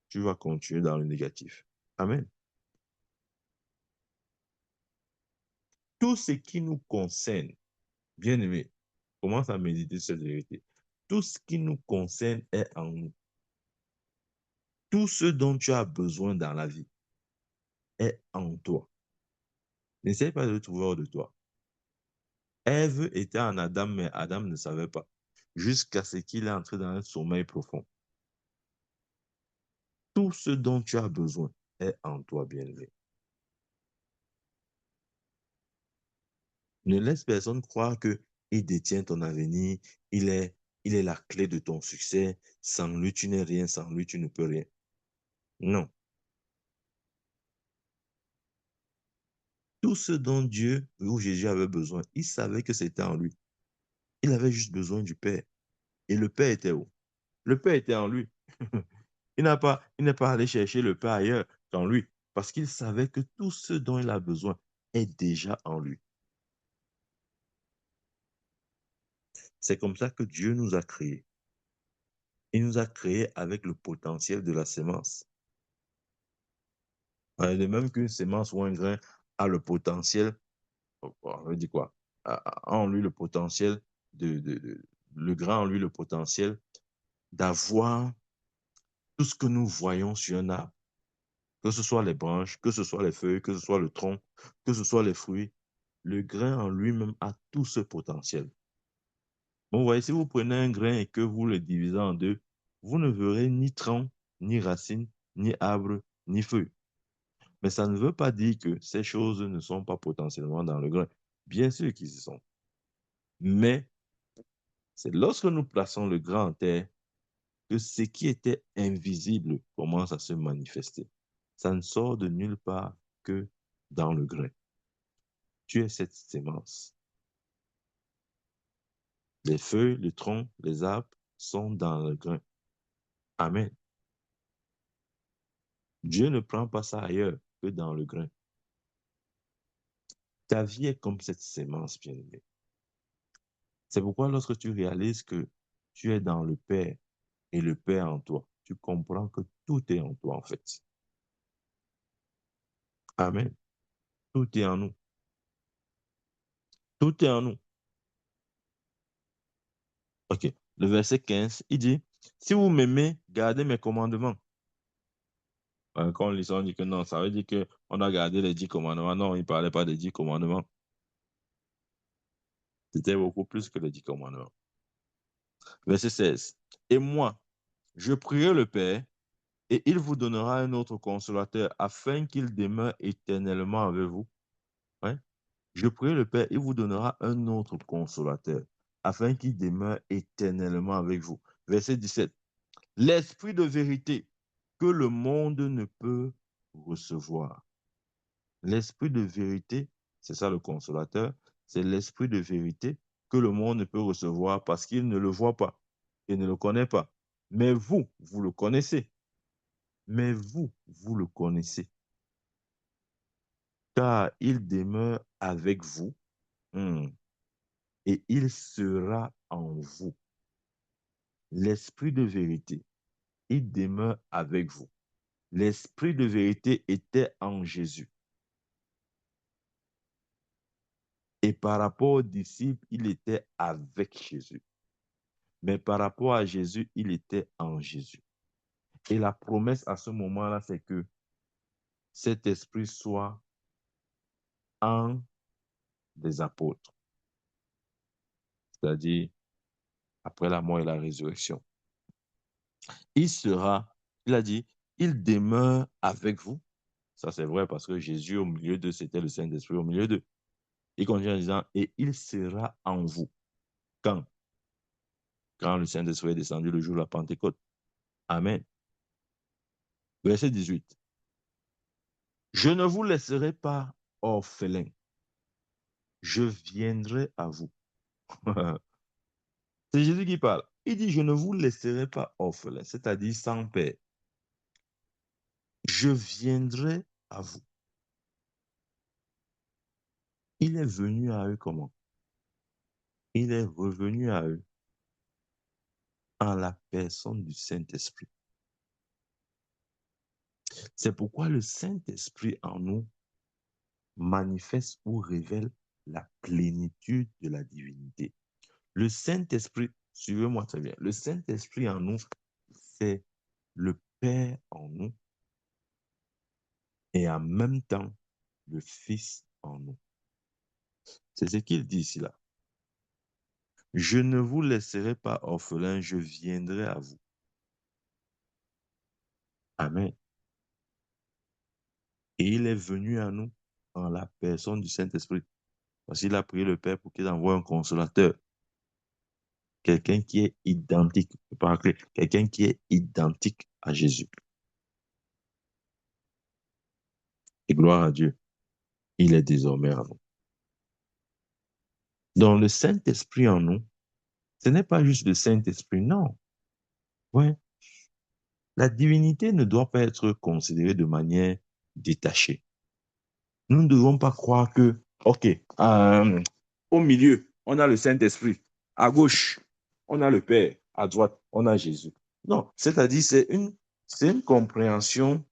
tu vas continuer dans le négatif. Amen. Tout ce qui nous concerne, bien aimé, commence à méditer cette vérité. Tout ce qui nous concerne est en nous. Tout ce dont tu as besoin dans la vie est en toi. N'essaie pas de le trouver hors de toi. Ève était en Adam, mais Adam ne savait pas, jusqu'à ce qu'il est entré dans un sommeil profond. Tout ce dont tu as besoin est en toi, bien-aimé. Ne laisse personne croire que il détient ton avenir, il est, il est la clé de ton succès. Sans lui, tu n'es rien, sans lui, tu ne peux rien. Non. Tout ce dont Dieu ou Jésus avait besoin, il savait que c'était en lui. Il avait juste besoin du Père. Et le Père était où? Le Père était en lui. Il n'est pas allé chercher le Père ailleurs qu'en lui, parce qu'il savait que tout ce dont il a besoin est déjà en lui. C'est comme ça que Dieu nous a créés. Il nous a créés avec le potentiel de la sémence. De même qu'une sémence ou un grain a le potentiel, on veut dire quoi? A en lui le potentiel le grain en lui le potentiel d'avoir tout ce que nous voyons sur un arbre, que ce soit les branches, que ce soit les feuilles, que ce soit le tronc, que ce soit les fruits, le grain en lui-même a tout ce potentiel. Bon, vous voyez, si vous prenez un grain et que vous le divisez en deux, vous ne verrez ni tronc, ni racine, ni arbre, ni feuille. Mais ça ne veut pas dire que ces choses ne sont pas potentiellement dans le grain. Bien sûr qu'ils y sont. Mais c'est lorsque nous plaçons le grain en terre que ce qui était invisible commence à se manifester. Ça ne sort de nulle part que dans le grain. Tu es cette sémence. Les feuilles, le tronc, les arbres sont dans le grain. Amen. Dieu ne prend pas ça ailleurs que dans le grain. Ta vie est comme cette sémence, bien-aimée. C'est pourquoi lorsque tu réalises que tu es dans le Père et le Père en toi, tu comprends que tout est en toi, en fait. Amen. Tout est en nous. Tout est en nous. OK. Le verset 15, il dit, si vous m'aimez, gardez mes commandements. Quand les gens disent que non, ça veut dire qu'on a gardé les 10 commandements. Non, il ne parlait pas des 10 commandements. C'était beaucoup plus que les 10 commandements. Verset 16. Et moi, je prierai le Père, et il vous donnera un autre consolateur, afin qu'il demeure éternellement avec vous. Ouais. Je prierai le Père, il vous donnera un autre consolateur, afin qu'il demeure éternellement avec vous. Verset 17. L'esprit de vérité que le monde ne peut recevoir. L'esprit de vérité, c'est ça le consolateur, c'est l'esprit de vérité que le monde ne peut recevoir parce qu'il ne le voit pas et ne le connaît pas. Mais vous, vous le connaissez. Mais vous, vous le connaissez. Car il demeure avec vous et il sera en vous. L'esprit de vérité, il demeure avec vous. L'esprit de vérité était en Jésus. Et par rapport aux disciples, il était avec Jésus. Mais par rapport à Jésus, il était en Jésus. Et la promesse à ce moment-là, c'est que cet esprit soit en des apôtres. C'est-à-dire après la mort et la résurrection. Il a dit, il demeure avec vous. Ça, c'est vrai parce que Jésus, au milieu d'eux, c'était le Saint-Esprit au milieu d'eux. Il continue en disant, et il sera en vous. Quand? Quand le Saint-Esprit est descendu le jour de la Pentecôte. Amen. Verset 18. Je ne vous laisserai pas orphelins. Je viendrai à vous. C'est Jésus qui parle. Il dit, je ne vous laisserai pas orphelins, c'est-à-dire sans père. Je viendrai à vous. Il est venu à eux comment? Il est revenu à eux en la personne du Saint-Esprit. C'est pourquoi le Saint-Esprit en nous manifeste ou révèle la plénitude de la divinité. Le Saint-Esprit, suivez-moi très bien, le Saint-Esprit en nous, c'est le Père en nous et en même temps le Fils en nous. C'est ce qu'il dit ici là. Je ne vous laisserai pas orphelins, je viendrai à vous. Amen. Et il est venu à nous en la personne du Saint-Esprit. Parce qu'il a prié le Père pour qu'il envoie un consolateur. Quelqu'un qui est identique, quelqu'un qui est identique à Jésus. Et gloire à Dieu, il est désormais en nous. Donc le Saint-Esprit en nous, ce n'est pas juste le Saint-Esprit, non. Ouais. La divinité ne doit pas être considérée de manière détachée. Nous ne devons pas croire que, OK, au milieu, on a le Saint-Esprit. À gauche, on a le Père. À droite, on a Jésus. Non, c'est-à-dire c'est une compréhension,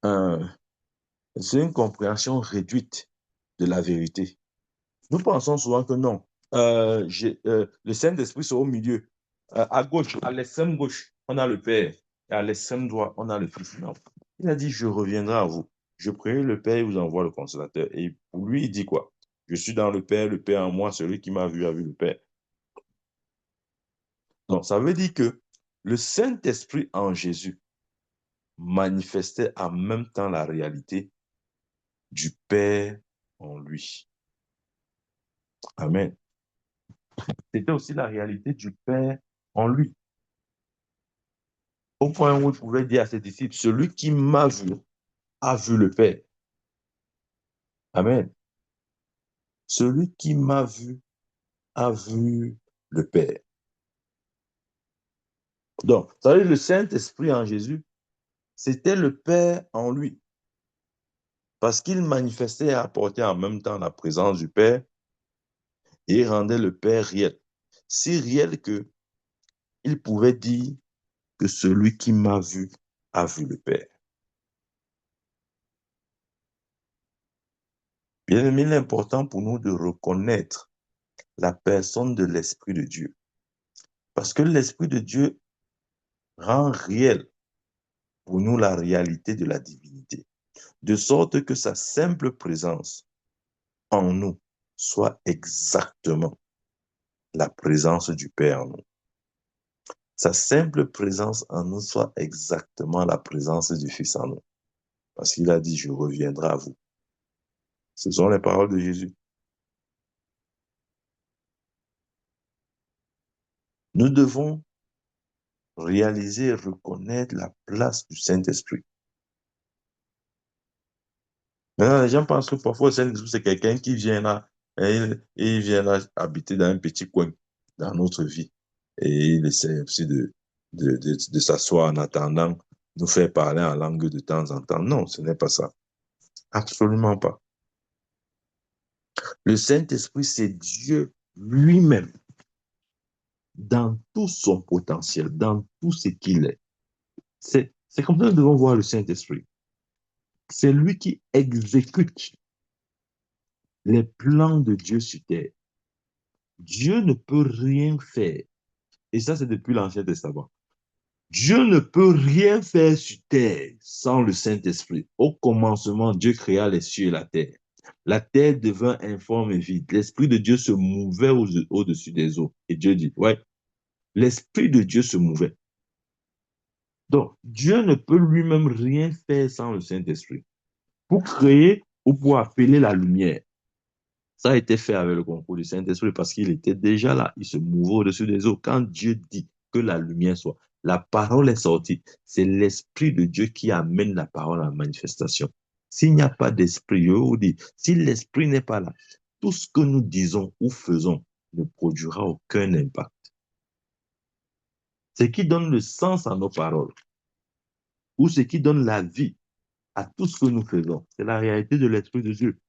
c'est une compréhension réduite de la vérité. Nous pensons souvent que non, le Saint-Esprit c'est au milieu. À gauche, à l'extrême gauche, on a le Père. Et à l'extrême droite, on a le Fils. Non. Il a dit, je reviendrai à vous. Je prierai le Père et vous envoie le consolateur. Et pour lui, il dit quoi? Je suis dans le Père en moi, celui qui m'a vu a vu le Père. Donc, ça veut dire que le Saint-Esprit en Jésus manifestait en même temps la réalité du Père en lui. Amen. C'était aussi la réalité du Père en lui. Au point où il pouvait dire à ses disciples, celui qui m'a vu a vu le Père. Amen. Celui qui m'a vu a vu le Père. Donc, ça veut dire le Saint-Esprit en Jésus, c'était le Père en lui. Parce qu'il manifestait et apportait en même temps la présence du Père et rendait le Père réel. si réel que il pouvait dire que celui qui m'a vu a vu le Père. Bien aimé, il est important pour nous de reconnaître la personne de l'Esprit de Dieu. Parce que l'Esprit de Dieu rend réel pour nous la réalité de la divinité. De sorte que sa simple présence en nous soit exactement la présence du Père en nous. Sa simple présence en nous soit exactement la présence du Fils en nous. Parce qu'il a dit, je reviendrai à vous. Ce sont les paroles de Jésus. Nous devons réaliser et reconnaître la place du Saint-Esprit. Maintenant, les gens pensent que parfois le Saint-Esprit, c'est quelqu'un qui vient là, et il vient là habiter dans un petit coin dans notre vie. Et il essaie aussi de s'asseoir en attendant nous faire parler en langue de temps en temps. Non, ce n'est pas ça. Absolument pas. Le Saint-Esprit, c'est Dieu lui-même dans tout son potentiel, dans tout ce qu'il est. C'est comme ça que nous devons voir le Saint-Esprit. C'est lui qui exécute les plans de Dieu sur terre. Dieu ne peut rien faire. Et ça, c'est depuis l'Ancien Testament. Dieu ne peut rien faire sur terre sans le Saint-Esprit. Au commencement, Dieu créa les cieux et la terre. La terre devint informe et vide. L'Esprit de Dieu se mouvait au-dessus des eaux. Et Dieu dit, ouais, l'Esprit de Dieu se mouvait. Donc, Dieu ne peut lui-même rien faire sans le Saint-Esprit. Pour créer ou pour appeler la lumière, ça a été fait avec le concours du Saint-Esprit parce qu'il était déjà là. Il se mouvait au-dessus des eaux. Quand Dieu dit que la lumière soit, la parole est sortie. C'est l'Esprit de Dieu qui amène la parole en manifestation. S'il n'y a pas d'Esprit, je vous dis, si l'Esprit n'est pas là, tout ce que nous disons ou faisons ne produira aucun impact. Ce qui donne le sens à nos paroles ou ce qui donne la vie à tout ce que nous faisons, c'est la réalité de l'Esprit de Dieu.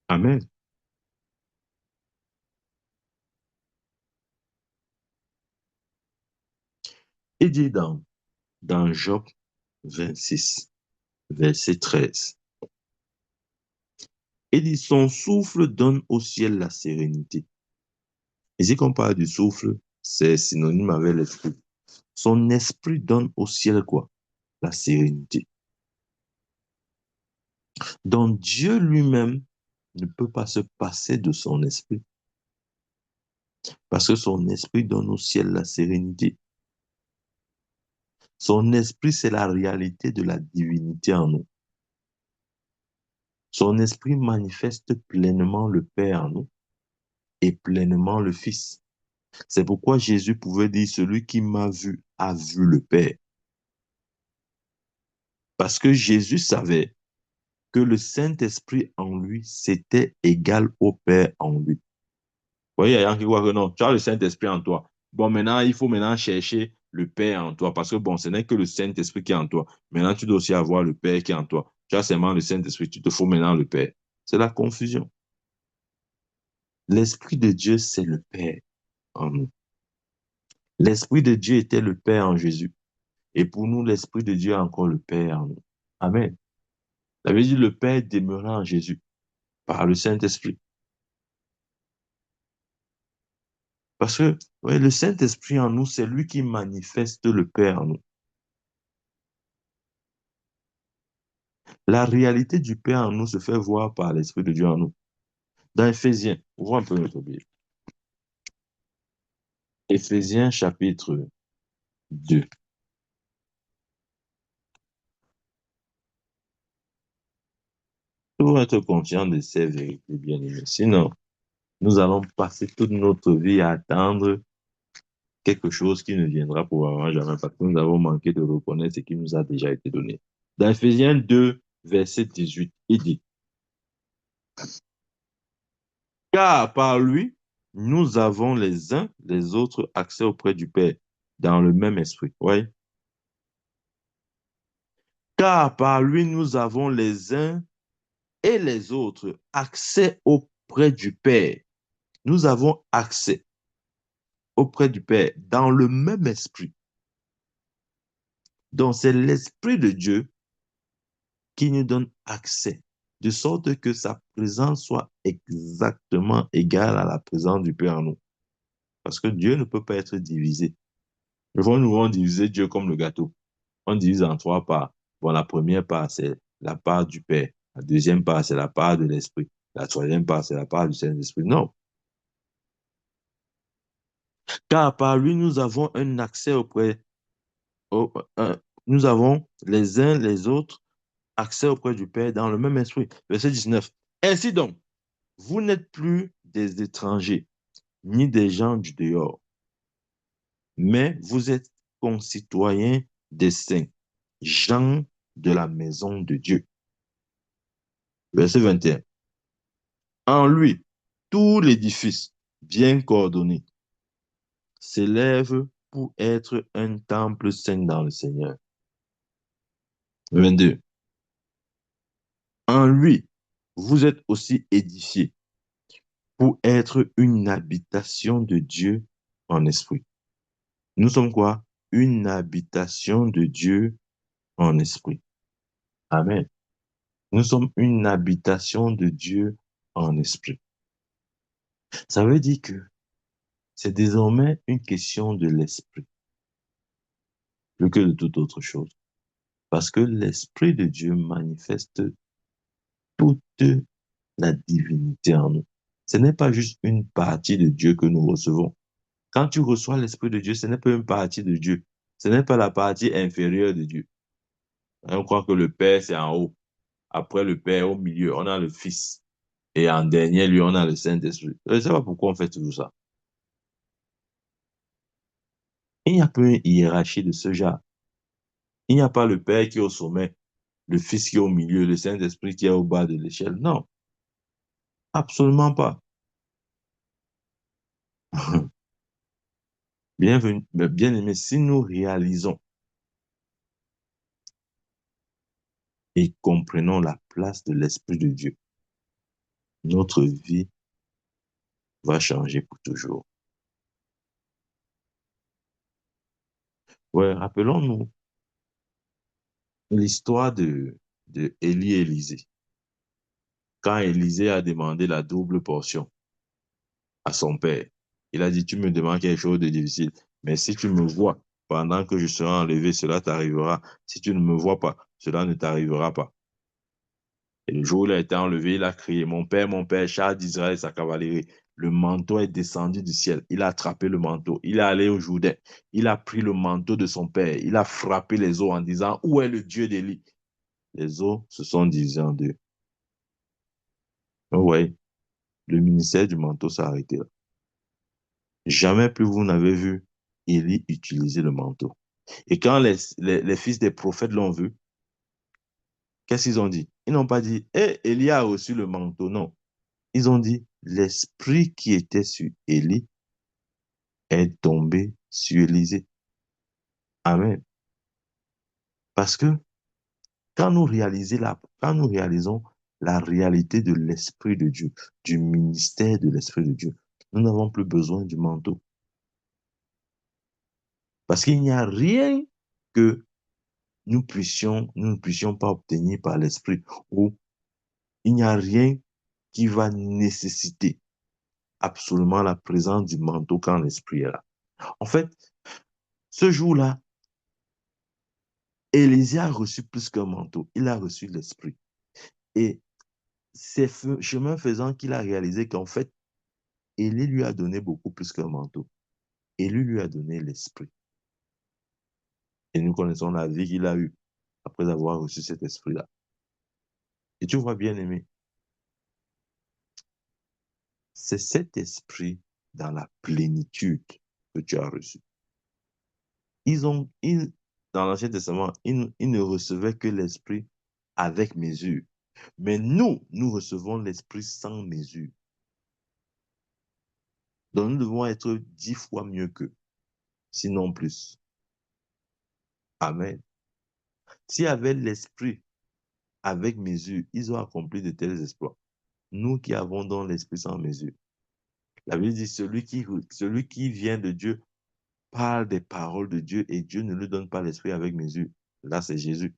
Amen. Il dit dans Job 26, verset 13, il dit, son souffle donne au ciel la sérénité. Ici, quand on parle du souffle, c'est synonyme avec l'esprit. Son esprit donne au ciel quoi? La sérénité. Donc Dieu lui-même ne peut pas se passer de son esprit parce que son esprit donne au ciel la sérénité. Son esprit, c'est la réalité de la divinité en nous. Son esprit manifeste pleinement le Père en nous et pleinement le Fils. C'est pourquoi Jésus pouvait dire, celui qui m'a vu a vu le Père. Parce que Jésus savait que le Saint-Esprit en lui, c'était égal au Père en lui. Vous voyez, il y a un qui voit que non, tu as le Saint-Esprit en toi. Bon, maintenant, il faut maintenant chercher le Père en toi, parce que bon, ce n'est que le Saint-Esprit qui est en toi. Maintenant, tu dois aussi avoir le Père qui est en toi. Tu as seulement le Saint-Esprit, tu te faut maintenant le Père. C'est la confusion. L'Esprit de Dieu, c'est le Père en nous. L'Esprit de Dieu était le Père en Jésus. Et pour nous, l'Esprit de Dieu est encore le Père en nous. Amen. Ça veut dire le Père demeurant en Jésus par le Saint-Esprit. Parce que ouais, le Saint-Esprit en nous, c'est lui qui manifeste le Père en nous. La réalité du Père en nous se fait voir par l'Esprit de Dieu en nous. Dans Éphésiens, ouvrons un peu notre Bible. Éphésiens chapitre 2. Pour être conscient de ces vérités bien-aimées. Sinon, nous allons passer toute notre vie à attendre quelque chose qui ne viendra probablement jamais parce que nous avons manqué de reconnaître ce qui nous a déjà été donné. Dans Éphésiens 2, verset 18, il dit, car par lui, nous avons les uns les autres accès auprès du Père dans le même esprit. Oui. Car par lui, nous avons les uns et les autres accès au auprès du Père. Nous avons accès auprès du Père dans le même esprit. Donc, c'est l'Esprit de Dieu qui nous donne accès, de sorte que sa présence soit exactement égale à la présence du Père en nous. Parce que Dieu ne peut pas être divisé. Nous vont diviser Dieu comme le gâteau. On divise en trois parts. Bon, la première part, c'est la part du Père. La deuxième part, c'est la part de l'Esprit. La troisième part, c'est la part du Saint-Esprit. Non. Car par lui, nous avons un accès au- nous avons les uns les autres accès auprès du Père dans le même esprit. Verset 19. Ainsi donc, vous n'êtes plus des étrangers, ni des gens du dehors, mais vous êtes concitoyens des saints, gens de la maison de Dieu. Verset 21. En lui, tout l'édifice, bien coordonné, s'élève pour être un temple saint dans le Seigneur. 22. En lui, vous êtes aussi édifiés pour être une habitation de Dieu en esprit. Nous sommes quoi? Une habitation de Dieu en esprit. Amen. Nous sommes une habitation de Dieu en esprit. Ça veut dire que c'est désormais une question de l'esprit, plus que de toute autre chose. Parce que l'esprit de Dieu manifeste toute la divinité en nous. Ce n'est pas juste une partie de Dieu que nous recevons. Quand tu reçois l'esprit de Dieu, ce n'est pas une partie de Dieu. Ce n'est pas la partie inférieure de Dieu. On croit que le Père, c'est en haut. Après le Père, au milieu, on a le Fils. Et en dernier lieu, on a le Saint-Esprit. Je ne sais pas pourquoi on fait tout ça. Il n'y a pas une hiérarchie de ce genre. Il n'y a pas le Père qui est au sommet, le Fils qui est au milieu, le Saint-Esprit qui est au bas de l'échelle. Non, absolument pas. Bienvenue, bien aimé, si nous réalisons et comprenons la place de l'Esprit de Dieu, notre vie va changer pour toujours. Ouais, rappelons-nous l'histoire de Élie et Élisée. Quand Élisée a demandé la double portion à son père, il a dit, tu me demandes quelque chose de difficile, mais si tu me vois pendant que je serai enlevé, cela t'arrivera. Si tu ne me vois pas, cela ne t'arrivera pas. Et le jour où il a été enlevé, il a crié, mon père, char d'Israël et sa cavalerie. Le manteau est descendu du ciel. Il a attrapé le manteau. Il est allé au Jourdain. Il a pris le manteau de son père. Il a frappé les eaux en disant, où est le Dieu d'Élie? Les eaux se sont divisées en deux. Oui, le ministère du manteau s'est arrêté là. Jamais plus vous n'avez vu Élie utiliser le manteau. Et quand les fils des prophètes l'ont vu, qu'est-ce qu'ils ont dit? Ils n'ont pas dit, eh, Élie a reçu le manteau. Non. Ils ont dit, l'esprit qui était sur Élie est tombé sur Élisée. Amen. Parce que quand nous réalisons la réalité de l'esprit de Dieu, du ministère de l'esprit de Dieu, nous n'avons plus besoin du manteau. Parce qu'il n'y a rien que nous ne puissions pas obtenir par l'esprit, ou il n'y a rien qui va nécessiter absolument la présence du manteau quand l'esprit est là. En fait, ce jour-là, Élisée a reçu plus qu'un manteau, il a reçu l'esprit. Et c'est chemin faisant qu'il a réalisé qu'en fait, Élie lui a donné beaucoup plus qu'un manteau. Élie lui a donné l'esprit. Et nous connaissons la vie qu'il a eue après avoir reçu cet esprit-là. Et tu vois, bien aimé, c'est cet esprit dans la plénitude que tu as reçu. Dans l'Ancien Testament, ils ne recevaient que l'esprit avec mesure. Mais nous recevons l'esprit sans mesure. Donc nous devons être 10 fois mieux qu'eux, sinon plus. Amen. S'il y avait l'esprit avec mesure, ils ont accompli de tels exploits. Nous qui avons dans l'Esprit sans mesure. La Bible dit, celui qui vient de Dieu parle des paroles de Dieu et Dieu ne lui donne pas l'Esprit avec mesure. Là, c'est Jésus.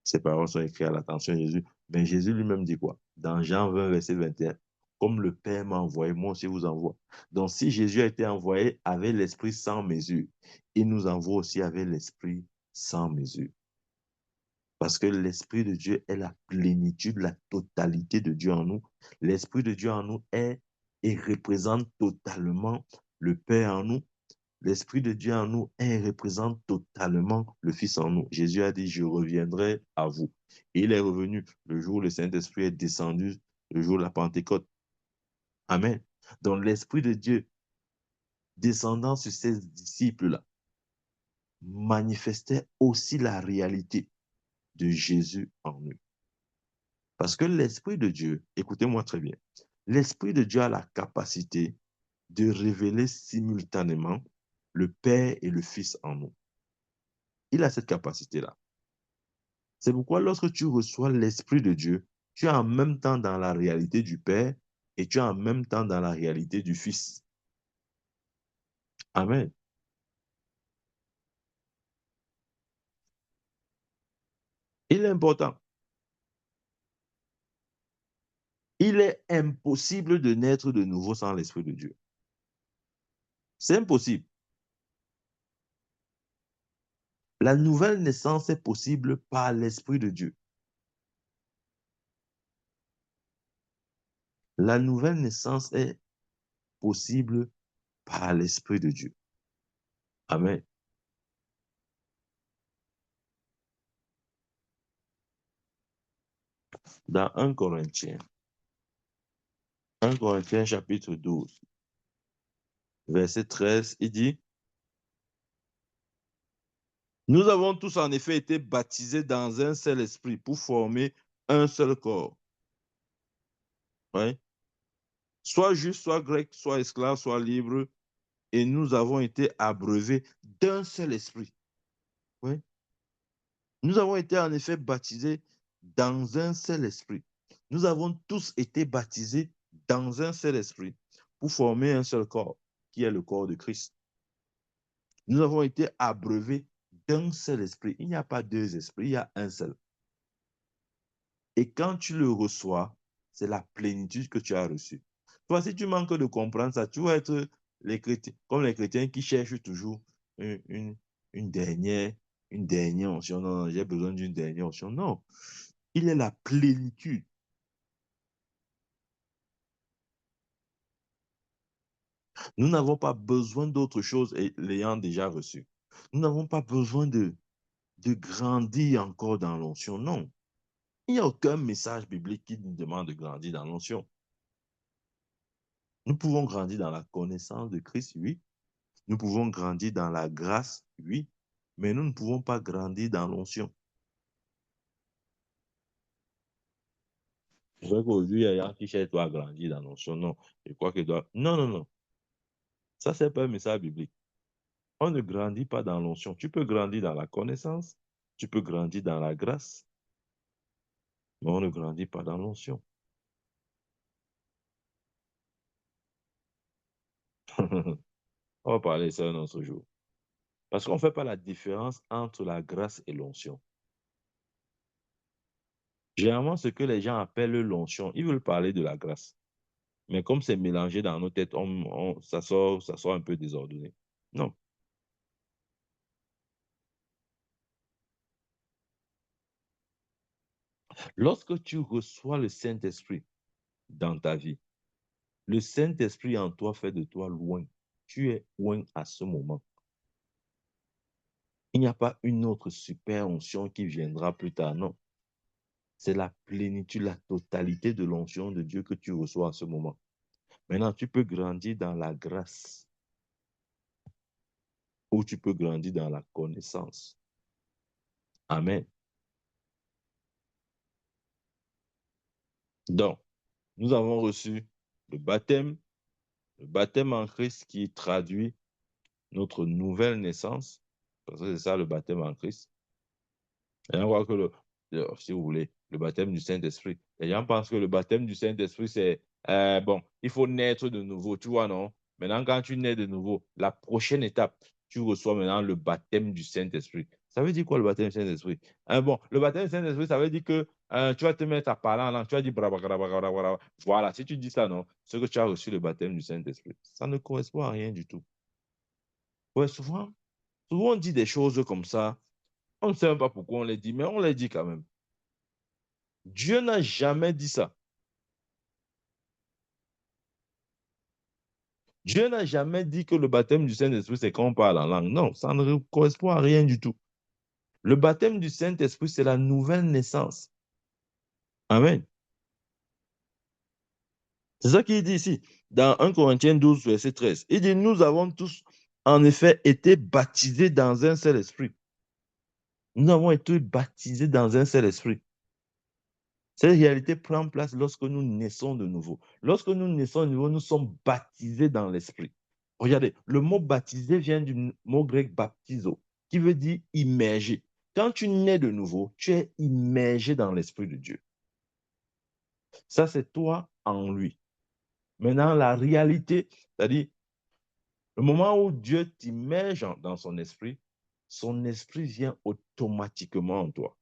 Ces paroles sont écrites à l'attention de Jésus. Mais Jésus lui-même dit quoi? Dans Jean 20, verset 21, comme le Père m'a envoyé, moi aussi vous envoie. Donc, si Jésus a été envoyé avec l'Esprit sans mesure, il nous envoie aussi avec l'Esprit sans mesure. Parce que l'Esprit de Dieu est la plénitude, la totalité de Dieu en nous. L'Esprit de Dieu en nous est et représente totalement le Père en nous. L'Esprit de Dieu en nous est et représente totalement le Fils en nous. Jésus a dit, je reviendrai à vous. Et il est revenu le jour où le Saint-Esprit est descendu, le jour de la Pentecôte. Amen. Donc l'Esprit de Dieu descendant sur ses disciples-là manifestait aussi la réalité de Jésus en nous. Parce que l'Esprit de Dieu, écoutez-moi très bien, l'Esprit de Dieu a la capacité de révéler simultanément le Père et le Fils en nous. Il a cette capacité-là. C'est pourquoi lorsque tu reçois l'Esprit de Dieu, tu es en même temps dans la réalité du Père et tu es en même temps dans la réalité du Fils. Amen. Il est important. Il est impossible de naître de nouveau sans l'Esprit de Dieu. C'est impossible. La nouvelle naissance est possible par l'Esprit de Dieu. La nouvelle naissance est possible par l'Esprit de Dieu. Amen. Dans 1 Corinthiens chapitre 12, verset 13, il dit, nous avons tous en effet été baptisés dans un seul esprit pour former un seul corps. Ouais. Soit juif, soit grec, soit esclave, soit libre, et nous avons été abreuvés d'un seul esprit. Ouais. Nous avons été en effet baptisés dans un seul esprit. Nous avons tous été baptisés dans un seul esprit pour former un seul corps, qui est le corps de Christ. Nous avons été abreuvés d'un seul esprit. Il n'y a pas deux esprits, il y a un seul. Et quand tu le reçois, c'est la plénitude que tu as reçue. Toi, si tu manques de comprendre ça, tu vas être comme les chrétiens qui cherchent toujours une, une, une dernière, une dernière onction. Non, non, j'ai besoin d'une dernière onction. Non, il est la plénitude. Nous n'avons pas besoin d'autre chose et l'ayant déjà reçu. Nous n'avons pas besoin de grandir encore dans l'onction. Non. Il n'y a aucun message biblique qui nous demande de grandir dans l'onction. Nous pouvons grandir dans la connaissance de Christ, oui. Nous pouvons grandir dans la grâce, oui. Mais nous ne pouvons pas grandir dans l'onction. Je crois qu'aujourd'hui, il y a un qui cherche à grandir dans l'onction. Non, je crois qu'il doit. Non, non, non. Ça, c'est pas un message biblique. On ne grandit pas dans l'onction. Tu peux grandir dans la connaissance, tu peux grandir dans la grâce, mais on ne grandit pas dans l'onction. On va parler de ça un autre jour. Parce qu'on ne fait pas la différence entre la grâce et l'onction. Généralement, ce que les gens appellent l'onction, ils veulent parler de la grâce. Mais comme c'est mélangé dans nos têtes, ça sort un peu désordonné. Non. Lorsque tu reçois le Saint-Esprit dans ta vie, le Saint-Esprit en toi fait de toi loin. Tu es loin à ce moment. Il n'y a pas une autre super onction qui viendra plus tard, non. C'est la plénitude, la totalité de l'onction de Dieu que tu reçois à ce moment. Maintenant, tu peux grandir dans la grâce ou tu peux grandir dans la connaissance. Amen. Donc, nous avons reçu le baptême en Christ qui traduit notre nouvelle naissance, parce que c'est ça le baptême en Christ. Et on voit que, si vous voulez, le baptême du Saint-Esprit. Les gens pensent que le baptême du Saint-Esprit, c'est, bon, il faut naître de nouveau, tu vois, non? Maintenant, quand tu nais de nouveau, la prochaine étape, tu reçois maintenant le baptême du Saint-Esprit. Ça veut dire quoi le baptême du Saint-Esprit? Bon, le baptême du Saint-Esprit, ça veut dire que tu vas te mettre à parler en langue, tu vas dire voilà, si tu dis ça, non, c'est que tu as reçu le baptême du Saint-Esprit. Ça ne correspond à rien du tout. Ouais, souvent on dit des choses comme ça, on ne sait même pas pourquoi on les dit, mais on les dit quand même. Dieu n'a jamais dit ça. Dieu n'a jamais dit que le baptême du Saint-Esprit, c'est quand on parle en langue. Non, ça ne correspond à rien du tout. Le baptême du Saint-Esprit, c'est la nouvelle naissance. Amen. C'est ça qu'il dit ici, dans 1 Corinthiens 12, verset 13. Il dit, nous avons tous, en effet, été baptisés dans un seul esprit. Nous avons été baptisés dans un seul esprit. Cette réalité prend place lorsque nous naissons de nouveau. Lorsque nous naissons de nouveau, nous sommes baptisés dans l'esprit. Regardez, le mot baptisé vient du mot grec baptizo, qui veut dire immergé. Quand tu nais de nouveau, tu es immergé dans l'esprit de Dieu. Ça, c'est toi en lui. Maintenant, la réalité, c'est-à-dire le moment où Dieu t'immerge dans son esprit vient automatiquement en toi.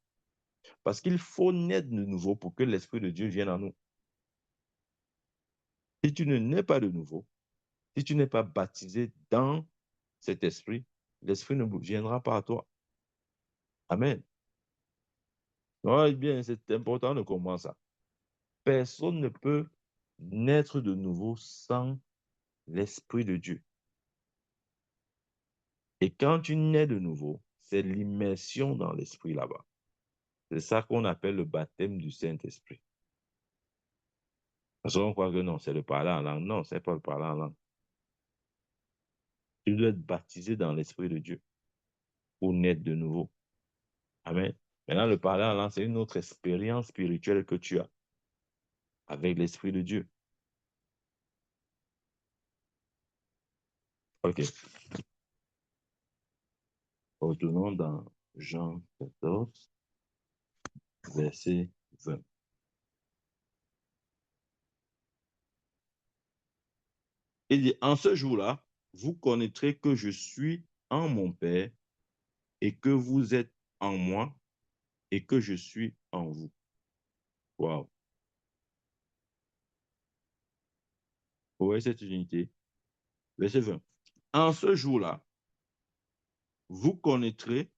Parce qu'il faut naître de nouveau pour que l'esprit de Dieu vienne en nous. Si tu ne nais pas de nouveau, si tu n'es pas baptisé dans cet esprit, l'esprit ne viendra pas à toi. Amen. Oui, bien, c'est important de comprendre ça. Personne ne peut naître de nouveau sans l'esprit de Dieu. Et quand tu nais de nouveau, c'est l'immersion dans l'esprit là-bas. C'est ça qu'on appelle le baptême du Saint-Esprit. Parce qu'on croit que non, c'est le parler en langue. Non, c'est pas le parler en langue. Tu dois être baptisé dans l'esprit de Dieu pour naître de nouveau. Amen. Maintenant, le parler en langue, c'est une autre expérience spirituelle que tu as avec l'esprit de Dieu. OK. Retournons dans Jean 14, verset 20. Il dit, en ce jour-là, vous connaîtrez que je suis en mon Père et que vous êtes en moi et que je suis en vous. Wow. Vous voyez cette unité? Verset 20. En ce jour-là, vous connaîtrez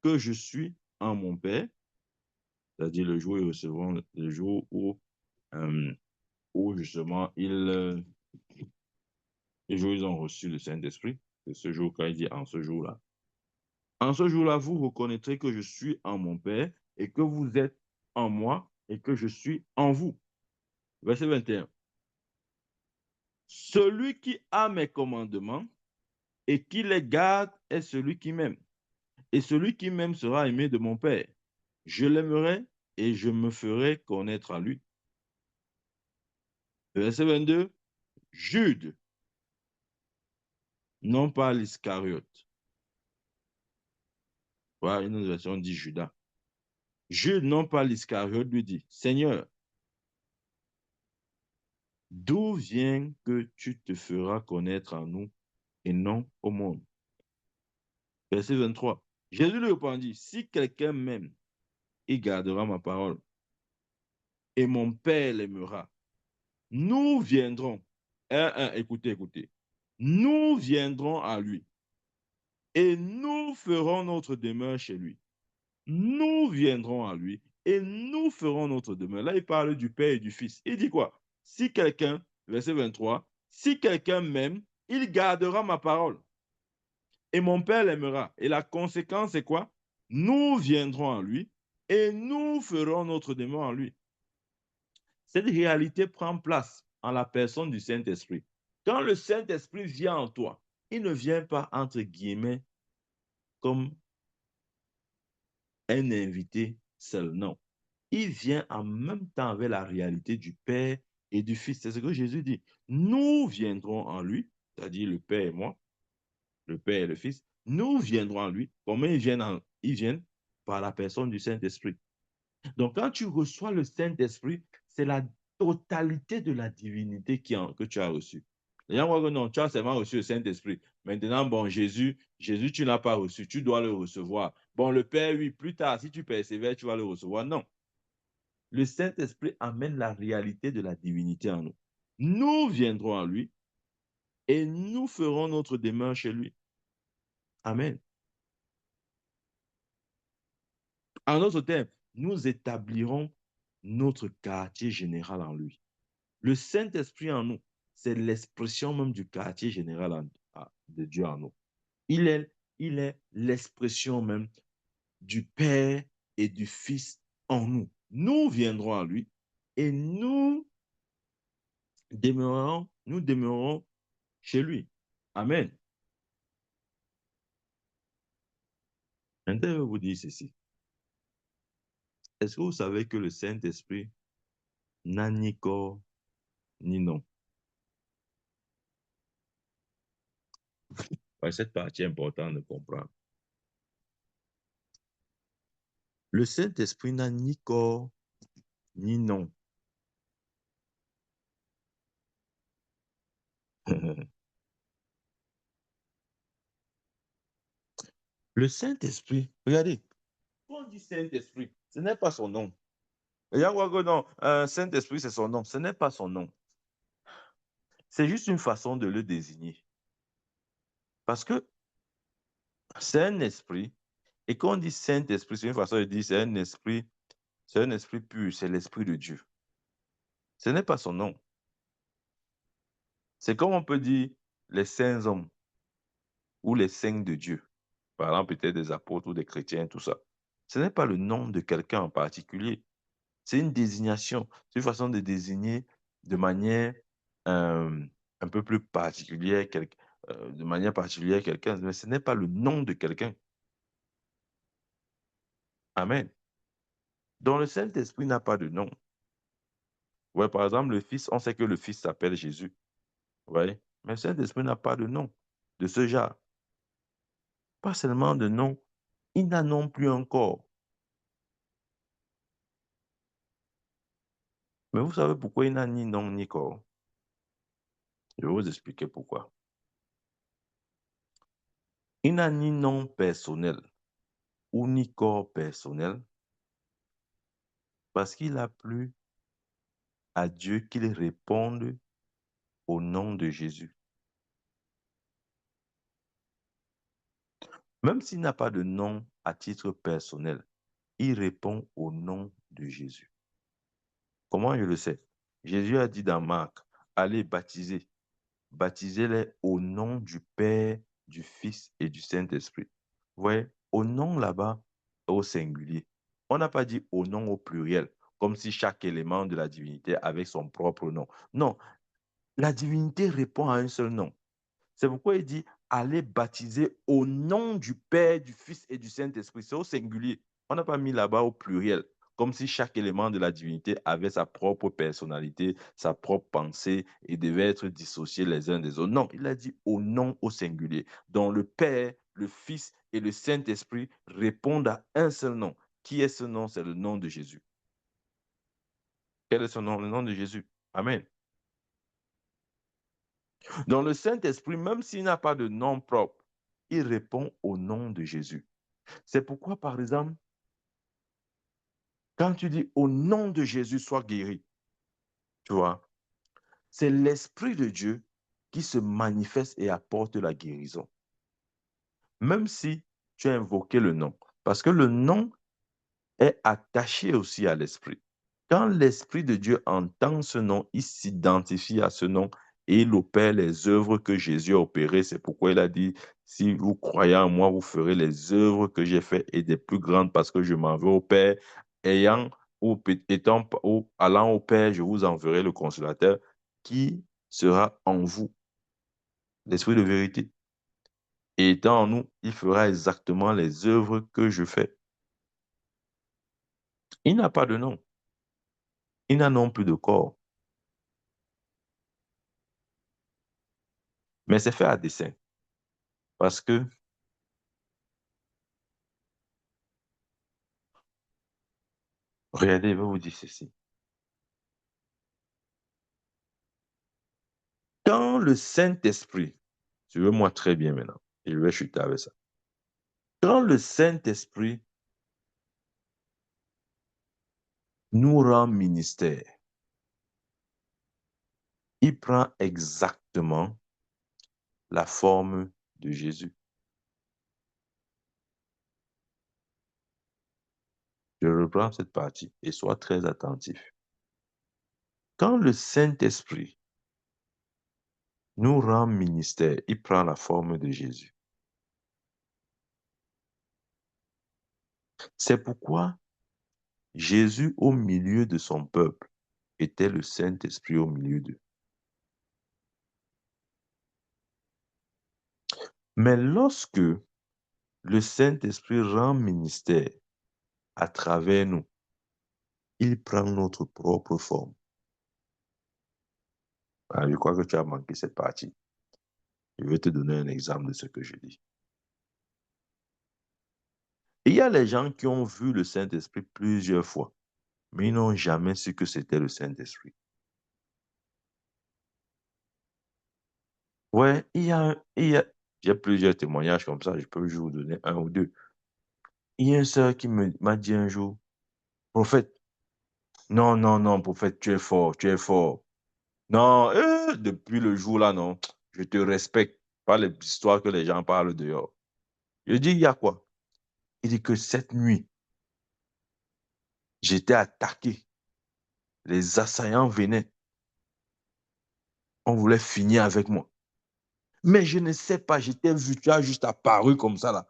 que je suis en mon Père, c'est-à-dire le jour où ils recevront, le jour où justement le jour où ils ont reçu le Saint-Esprit, c'est ce jour quand il dit en ce jour-là. En ce jour-là, vous reconnaîtrez que je suis en mon Père et que vous êtes en moi et que je suis en vous. Verset 21. Celui qui a mes commandements et qui les garde est celui qui m'aime. Et celui qui m'aime sera aimé de mon Père. Je l'aimerai et je me ferai connaître à lui. Verset 22. Jude, non pas l'Iscariote. Voilà, une autre version dit Judas. Jude, non pas l'Iscariote, lui dit, Seigneur, d'où vient que tu te feras connaître à nous et non au monde? Verset 23. Jésus lui répondit, si quelqu'un m'aime, il gardera ma parole et mon Père l'aimera. Nous viendrons, écoutez, écoutez, nous viendrons à lui et nous ferons notre demeure chez lui. Nous viendrons à lui et nous ferons notre demeure. Là, il parle du Père et du Fils. Il dit quoi? Si quelqu'un, verset 23, si quelqu'un m'aime, il gardera ma parole et mon Père l'aimera. Et la conséquence, c'est quoi? Nous viendrons à lui et nous ferons notre demeure en lui. Cette réalité prend place en la personne du Saint-Esprit. Quand le Saint-Esprit vient en toi, il ne vient pas, entre guillemets, comme un invité seul, non. Il vient en même temps avec la réalité du Père et du Fils. C'est ce que Jésus dit. Nous viendrons en lui, c'est-à-dire le Père et moi, le Père et le Fils. Nous viendrons en lui. Comment ils viennent? Ils viennent par la personne du Saint-Esprit. Donc, quand tu reçois le Saint-Esprit, c'est la totalité de la divinité que tu as reçue. Les gens voient que non, tu as seulement reçu le Saint-Esprit. Maintenant, bon, Jésus, tu n'as pas reçu, tu dois le recevoir. Bon, le Père, oui, plus tard, si tu persévères, tu vas le recevoir. Non. Le Saint-Esprit amène la réalité de la divinité en nous. Nous viendrons à lui et nous ferons notre demeure chez lui. Amen. En d'autres termes, nous établirons notre quartier général en lui. Le Saint-Esprit en nous, c'est l'expression même du quartier général de Dieu en nous. Il est l'expression même du Père et du Fils en nous. Nous viendrons à lui et nous demeurerons chez lui. Amen. Maintenant, je vais vous dire ceci. Est-ce que vous savez que le Saint-Esprit n'a ni corps ni nom? Ouais, cette partie est importante de comprendre. Le Saint-Esprit n'a ni corps ni nom. Le Saint-Esprit, regardez, quand on dit Saint-Esprit, ce n'est pas son nom. Il y a quoi que non, Saint-Esprit, c'est son nom. Ce n'est pas son nom. C'est juste une façon de le désigner. Parce que c'est un esprit. Et quand on dit Saint-Esprit, c'est une façon de dire c'est un esprit pur, c'est l'Esprit de Dieu. Ce n'est pas son nom. C'est comme on peut dire les saints hommes ou les saints de Dieu. Par exemple, peut-être des apôtres ou des chrétiens, tout ça. Ce n'est pas le nom de quelqu'un en particulier. C'est une désignation. C'est une façon de désigner de manière euh, un peu plus particulière, de manière particulière quelqu'un, mais ce n'est pas le nom de quelqu'un. Amen. Donc le Saint-Esprit n'a pas de nom. Ouais, par exemple, le Fils, on sait que le Fils s'appelle Jésus. Ouais. Mais le Saint-Esprit n'a pas de nom de ce genre. Pas seulement de nom, il n'a non plus un corps. Mais vous savez pourquoi il n'a ni nom ni corps? Je vais vous expliquer pourquoi. Il n'a ni nom personnel ou ni corps personnel parce qu'il a plu à Dieu qu'il réponde au nom de Jésus. Même s'il n'a pas de nom à titre personnel, il répond au nom de Jésus. Comment je le sais? Jésus a dit dans Marc, allez baptiser. Baptisez-les au nom du Père, du Fils et du Saint-Esprit. Vous voyez, au nom là-bas, au singulier. On n'a pas dit au nom au pluriel, comme si chaque élément de la divinité avait son propre nom. Non, la divinité répond à un seul nom. C'est pourquoi il dit, allez baptiser au nom du Père, du Fils et du Saint-Esprit. C'est au singulier. On n'a pas mis là-bas au pluriel, comme si chaque élément de la divinité avait sa propre personnalité, sa propre pensée et devait être dissocié les uns des autres. Non, il a dit au nom au singulier, dont le Père, le Fils et le Saint-Esprit répondent à un seul nom. Qui est ce nom? C'est le nom de Jésus. Quel est son nom? Le nom de Jésus. Amen. Donc le Saint-Esprit, même s'il n'a pas de nom propre, il répond au nom de Jésus. C'est pourquoi, par exemple, quand tu dis au nom de Jésus, sois guéri, tu vois, c'est l'Esprit de Dieu qui se manifeste et apporte la guérison. Même si tu as invoqué le nom, parce que le nom est attaché aussi à l'Esprit. Quand l'Esprit de Dieu entend ce nom, il s'identifie à ce nom et il opère les œuvres que Jésus a opérées. C'est pourquoi il a dit, si vous croyez en moi, vous ferez les œuvres que j'ai faites et des plus grandes parce que je m'en vais au Père. Allant au Père, je vous enverrai le consolateur qui sera en vous, l'Esprit de vérité. Et étant en nous, il fera exactement les œuvres que je fais. Il n'a pas de nom. Il n'a non plus de corps. Mais c'est fait à dessein. Parce que Regardez, je vais vous dire ceci. Quand le Saint-Esprit, suivez-moi très bien maintenant, et je vais chuter avec ça. Quand le Saint-Esprit nous rend ministère, il prend exactement la forme de Jésus. Je reprends cette partie et sois très attentif. Quand le Saint-Esprit nous rend ministère, il prend la forme de Jésus. C'est pourquoi Jésus, au milieu de son peuple, était le Saint-Esprit au milieu d'eux. Mais lorsque le Saint-Esprit rend ministère à travers nous, il prend notre propre forme. Ah, je crois que tu as manqué cette partie. Je vais te donner un exemple de ce que je dis. Il y a les gens qui ont vu le Saint-Esprit plusieurs fois, mais ils n'ont jamais su que c'était le Saint-Esprit. Ouais, j'ai plusieurs témoignages comme ça, je peux juste vous donner un ou deux. Il y a une sœur qui m'a dit un jour, prophète, non, non, non, prophète, tu es fort, tu es fort. Non, depuis le jour là, non, je te respecte, pas les histoires que les gens parlent dehors. Je dis, il y a quoi? Il dit que cette nuit, j'étais attaqué. Les assaillants venaient. On voulait finir avec moi. Mais je ne sais pas, j'étais vu, tu as juste apparu comme ça là.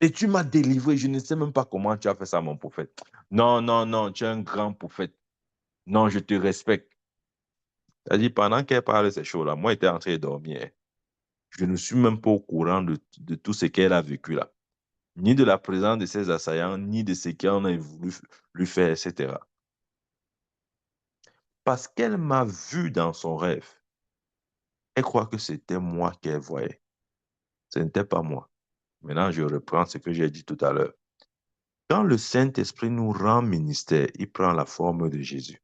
Et tu m'as délivré, je ne sais même pas comment tu as fait ça, mon prophète. Non, non, non, tu es un grand prophète. Non, je te respecte. C'est-à-dire, pendant qu'elle parlait ces choses-là, moi, j'étais en train de dormir. Je ne suis même pas au courant de tout ce qu'elle a vécu là. Ni de la présence de ses assaillants, ni de ce qu'on a voulu lui faire, etc. Parce qu'elle m'a vu dans son rêve. Elle croit que c'était moi qu'elle voyait. Ce n'était pas moi. Maintenant, je reprends ce que j'ai dit tout à l'heure. Quand le Saint-Esprit nous rend ministère, il prend la forme de Jésus.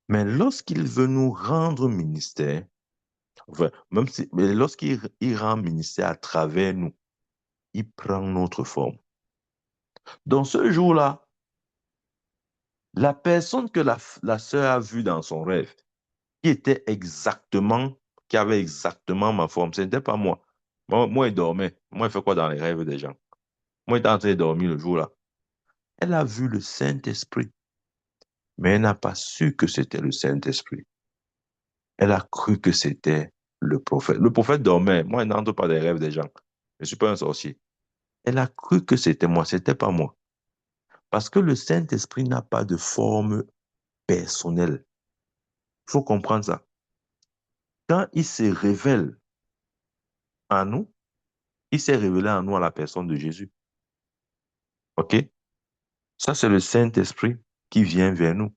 Mais lorsqu'il veut nous rendre ministère, enfin, même si, mais lorsqu'il rend ministère à travers nous, il prend notre forme. Dans ce jour-là, la personne que la sœur a vue dans son rêve, qui avait exactement ma forme, ce n'était pas moi. Moi, il dormait. Moi, il fait quoi dans les rêves des gens? Moi, il était en train de dormir le jour-là. Elle a vu le Saint-Esprit, mais elle n'a pas su que c'était le Saint-Esprit. Elle a cru que c'était le prophète. Le prophète dormait. Moi, je n'entre pas des rêves des gens. Je ne suis pas un sorcier. Elle a cru que c'était moi. C'était pas moi. Parce que le Saint-Esprit n'a pas de forme personnelle. Il faut comprendre ça. Quand il se révèle à nous, il s'est révélé à nous à la personne de Jésus. OK? Ça, c'est le Saint-Esprit qui vient vers nous.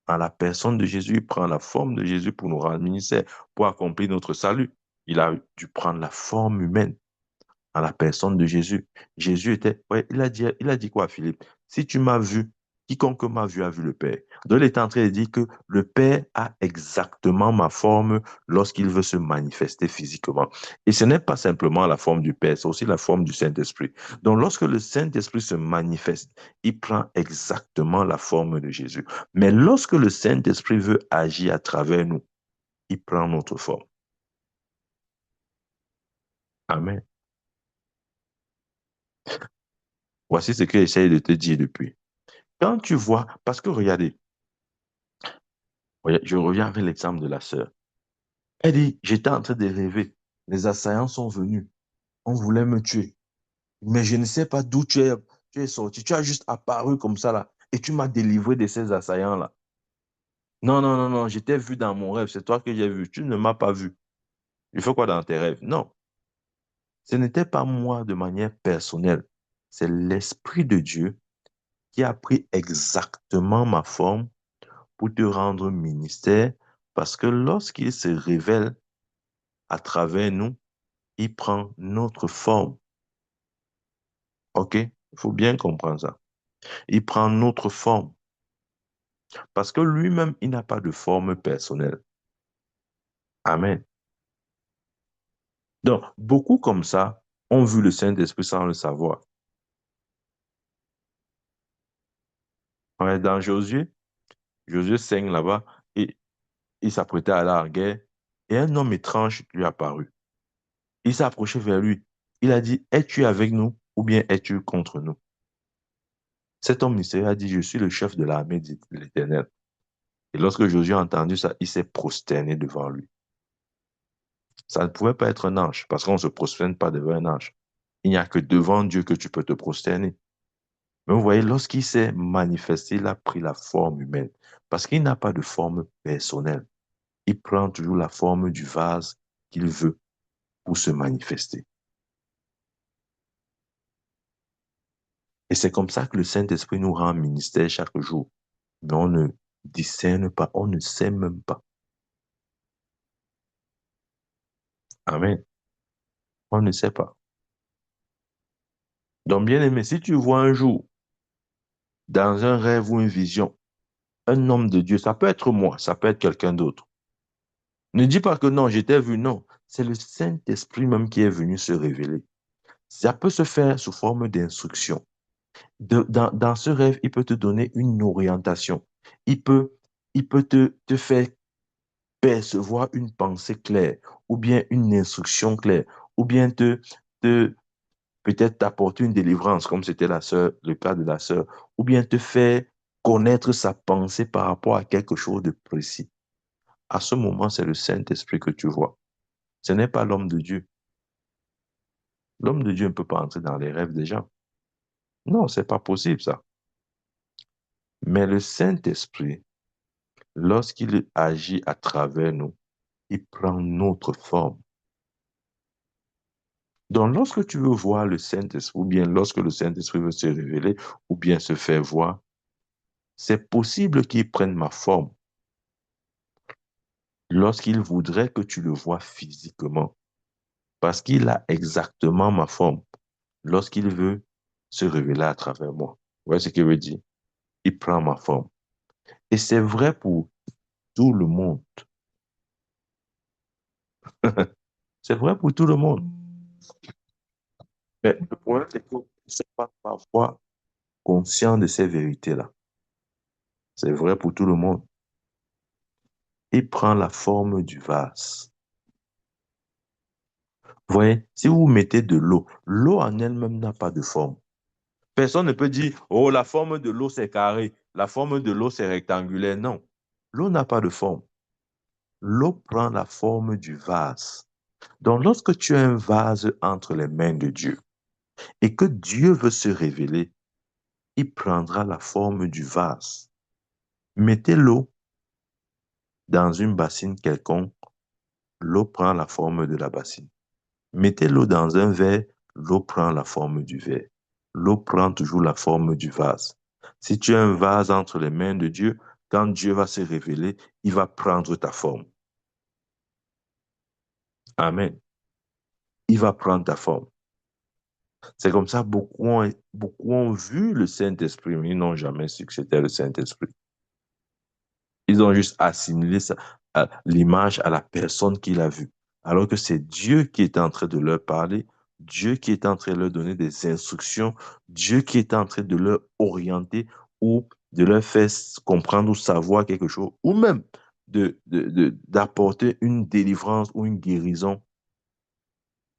À la personne de Jésus, il prend la forme de Jésus pour nous rendre ministère, pour accomplir notre salut. Il a dû prendre la forme humaine à la personne de Jésus. Jésus était, ouais, il a dit quoi, Philippe? Si tu m'as vu, quiconque m'a vu a vu le Père. Donc, il est en train de dire que le Père a exactement ma forme lorsqu'il veut se manifester physiquement. Et ce n'est pas simplement la forme du Père, c'est aussi la forme du Saint-Esprit. Donc, lorsque le Saint-Esprit se manifeste, il prend exactement la forme de Jésus. Mais lorsque le Saint-Esprit veut agir à travers nous, il prend notre forme. Amen. Voici ce que j'essaie de te dire depuis. Quand tu vois, parce que regardez, je reviens avec l'exemple de la sœur. Elle dit, j'étais en train de rêver. Les assaillants sont venus. On voulait me tuer. Mais je ne sais pas d'où tu es sorti. Tu as juste apparu comme ça là. Et tu m'as délivré de ces assaillants-là. Non, non, non, non, j'étais vu dans mon rêve. C'est toi que j'ai vu. Tu ne m'as pas vu. Il faut quoi dans tes rêves? Non. Ce n'était pas moi de manière personnelle. C'est l'Esprit de Dieu qui a pris exactement ma forme pour te rendre ministère, parce que lorsqu'il se révèle à travers nous, il prend notre forme. OK? Il faut bien comprendre ça. Il prend notre forme parce que lui-même, il n'a pas de forme personnelle. Amen. Donc, beaucoup comme ça ont vu le Saint-Esprit sans le savoir. Ouais, dans Josué, Josué 5 là-bas, et il s'apprêtait à aller en guerre et un homme étrange lui apparut. Il s'est approché vers lui. Il a dit, es-tu avec nous ou bien es-tu contre nous? Cet homme mystérieux a dit, je suis le chef de l'armée de l'Éternel. Et lorsque Josué a entendu ça, il s'est prosterné devant lui. Ça ne pouvait pas être un ange, parce qu'on ne se prosterne pas devant un ange. Il n'y a que devant Dieu que tu peux te prosterner. Mais vous voyez, lorsqu'il s'est manifesté, il a pris la forme humaine, parce qu'il n'a pas de forme personnelle. Il prend toujours la forme du vase qu'il veut pour se manifester. Et c'est comme ça que le Saint-Esprit nous rend ministère chaque jour. Mais on ne discerne pas, on ne sait même pas. Amen. On ne sait pas. Donc, bien aimé, si tu vois un jour, dans un rêve ou une vision, un homme de Dieu, ça peut être moi, ça peut être quelqu'un d'autre. Ne dis pas que non, j'étais vu, non. C'est le Saint-Esprit même qui est venu se révéler. Ça peut se faire sous forme d'instruction. Dans ce rêve, il peut te donner une orientation. Il peut, il peut te faire percevoir une pensée claire, ou bien une instruction claire, ou bien te peut-être t'apporter une délivrance, comme c'était la sœur, le cas de la sœur, ou bien te faire connaître sa pensée par rapport à quelque chose de précis. À ce moment, c'est le Saint-Esprit que tu vois. Ce n'est pas l'homme de Dieu. L'homme de Dieu ne peut pas entrer dans les rêves des gens. Non, c'est pas possible ça. Mais le Saint-Esprit, lorsqu'il agit à travers nous, il prend notre forme. Donc, lorsque tu veux voir le Saint-Esprit, ou bien lorsque le Saint-Esprit veut se révéler, ou bien se faire voir, c'est possible qu'il prenne ma forme lorsqu'il voudrait que tu le vois physiquement, parce qu'il a exactement ma forme lorsqu'il veut se révéler à travers moi. Vous voyez ce qu'il veut dire? Il prend ma forme. Et c'est vrai pour tout le monde. C'est vrai pour tout le monde. Mais le problème, c'est qu'on ne sont pas parfois conscient de ces vérités-là. C'est vrai pour tout le monde. Il prend la forme du vase. Vous voyez, si vous mettez de l'eau, l'eau en elle-même n'a pas de forme. Personne ne peut dire, oh, la forme de l'eau, c'est carré, la forme de l'eau, c'est rectangulaire. Non, l'eau n'a pas de forme. L'eau prend la forme du vase. Donc, lorsque tu as un vase entre les mains de Dieu et que Dieu veut se révéler, il prendra la forme du vase. Mettez l'eau dans une bassine quelconque, l'eau prend la forme de la bassine. Mettez l'eau dans un verre, l'eau prend la forme du verre. L'eau prend toujours la forme du vase. Si tu as un vase entre les mains de Dieu, quand Dieu va se révéler, il va prendre ta forme. Amen. Il va prendre ta forme. C'est comme ça, beaucoup ont vu le Saint-Esprit, mais ils n'ont jamais su que c'était le Saint-Esprit. Ils ont juste assimilé ça, à l'image à la personne qu'il a vue. Alors que c'est Dieu qui est en train de leur parler, Dieu qui est en train de leur donner des instructions, Dieu qui est en train de leur orienter ou de leur faire comprendre ou savoir quelque chose, ou même d'apporter une délivrance ou une guérison.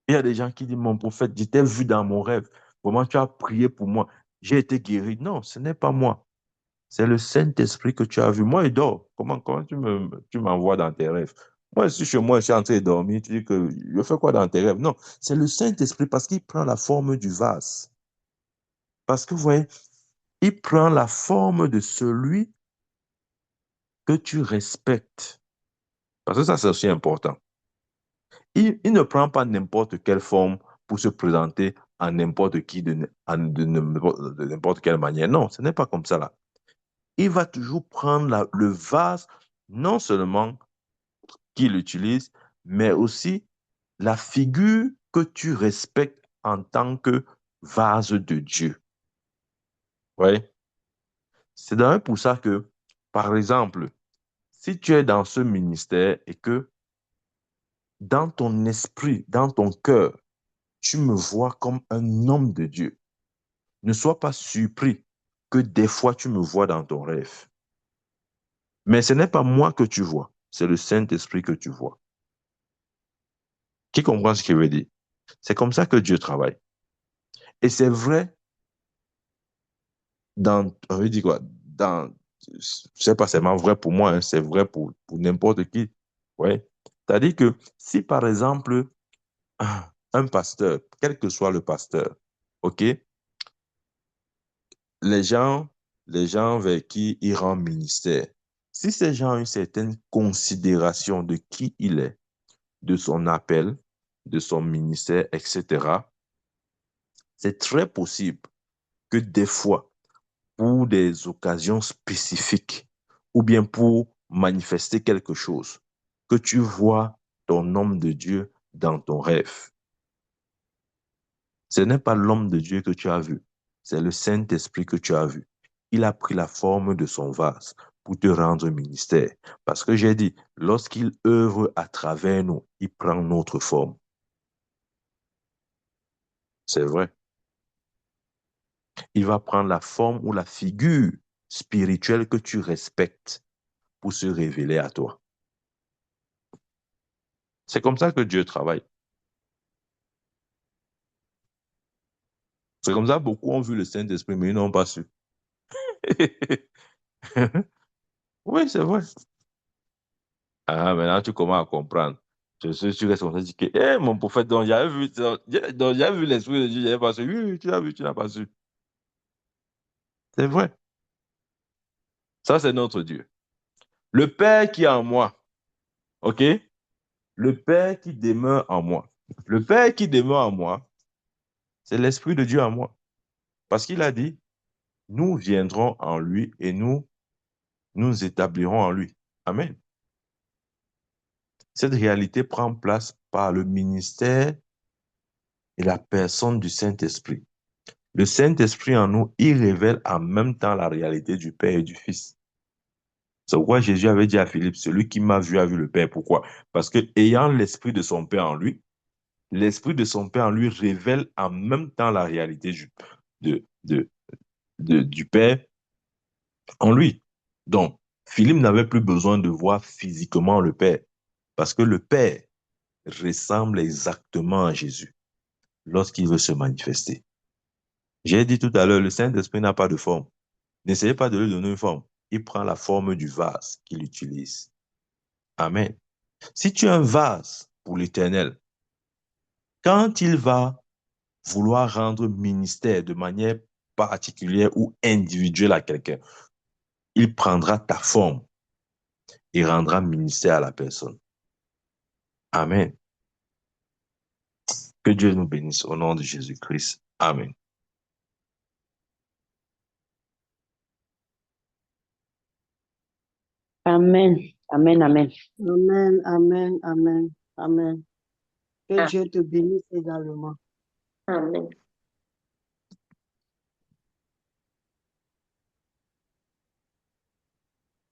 Il y a des gens qui disent, mon prophète, je t'ai vu dans mon rêve. Comment tu as prié pour moi? J'ai été guéri. Non, ce n'est pas moi. C'est le Saint-Esprit que tu as vu. Moi, il dort. Comment tu m'envoies dans tes rêves? Moi, je suis chez moi, je suis en train de dormir. Tu dis que je fais quoi dans tes rêves? Non, c'est le Saint-Esprit parce qu'il prend la forme du vase. Parce que, vous voyez, il prend la forme de celui que tu respectes. Parce que ça, c'est aussi important. Il ne prend pas n'importe quelle forme pour se présenter à n'importe qui de n'importe quelle manière. Non, ce n'est pas comme ça là. Il va toujours prendre le vase, non seulement qu'il utilise, mais aussi la figure que tu respectes en tant que vase de Dieu. Oui. C'est d'ailleurs pour ça que, par exemple, si tu es dans ce ministère et que dans ton esprit, dans ton cœur, tu me vois comme un homme de Dieu, ne sois pas surpris que des fois tu me vois dans ton rêve. Mais ce n'est pas moi que tu vois, c'est le Saint-Esprit que tu vois. Qui comprend ce que je veux dire? C'est comme ça que Dieu travaille. Et c'est vrai on veut dire quoi, c'est pas seulement vrai pour moi, hein, c'est vrai pour n'importe qui. Ouais. C'est-à-dire que si par exemple, un pasteur, quel que soit le pasteur, OK, les gens, les gens vers qui il rend ministère, si ces gens ont une certaine considération de qui il est, de son appel, de son ministère, etc., c'est très possible que des fois, pour des occasions spécifiques ou bien pour manifester quelque chose, que tu vois ton homme de Dieu dans ton rêve. Ce n'est pas l'homme de Dieu que tu as vu, c'est le Saint-Esprit que tu as vu. Il a pris la forme de son vase pour te rendre ministère. Parce que j'ai dit, lorsqu'il œuvre à travers nous, il prend notre forme. C'est vrai. Il va prendre la forme ou la figure spirituelle que tu respectes pour se révéler à toi. C'est comme ça que Dieu travaille. C'est comme ça que beaucoup ont vu le Saint-Esprit, mais ils n'ont pas su. Oui, c'est vrai. Ah, maintenant, tu commences à comprendre. Tu restes comme ça, tu dis que, mon prophète, donc j'avais vu l'Esprit de Dieu, j'avais pas su. Oui, oui, tu l'as vu, tu n'as pas su. C'est vrai. Ça, c'est notre Dieu. Le Père qui est en moi, OK? Le Père qui demeure en moi. Le Père qui demeure en moi, c'est l'Esprit de Dieu en moi. Parce qu'il a dit, nous viendrons en lui et nous nous établirons en lui. Amen. Cette réalité prend place par le ministère et la personne du Saint-Esprit. Le Saint-Esprit en nous, il révèle en même temps la réalité du Père et du Fils. C'est pourquoi Jésus avait dit à Philippe, celui qui m'a vu a vu le Père. Pourquoi? Parce que ayant l'Esprit de son Père en lui, l'Esprit de son Père en lui révèle en même temps la réalité de, de, du Père en lui. Donc, Philippe n'avait plus besoin de voir physiquement le Père, parce que le Père ressemble exactement à Jésus lorsqu'il veut se manifester. J'ai dit tout à l'heure, le Saint-Esprit n'a pas de forme. N'essayez pas de lui donner une forme. Il prend la forme du vase qu'il utilise. Amen. Si tu as un vase pour l'Éternel, quand il va vouloir rendre ministère de manière particulière ou individuelle à quelqu'un, il prendra ta forme et rendra ministère à la personne. Amen. Que Dieu nous bénisse au nom de Jésus-Christ. Amen. Amen. Amen. Amen. Amen, amen, amen, amen. Que Dieu te bénisse également. Amen.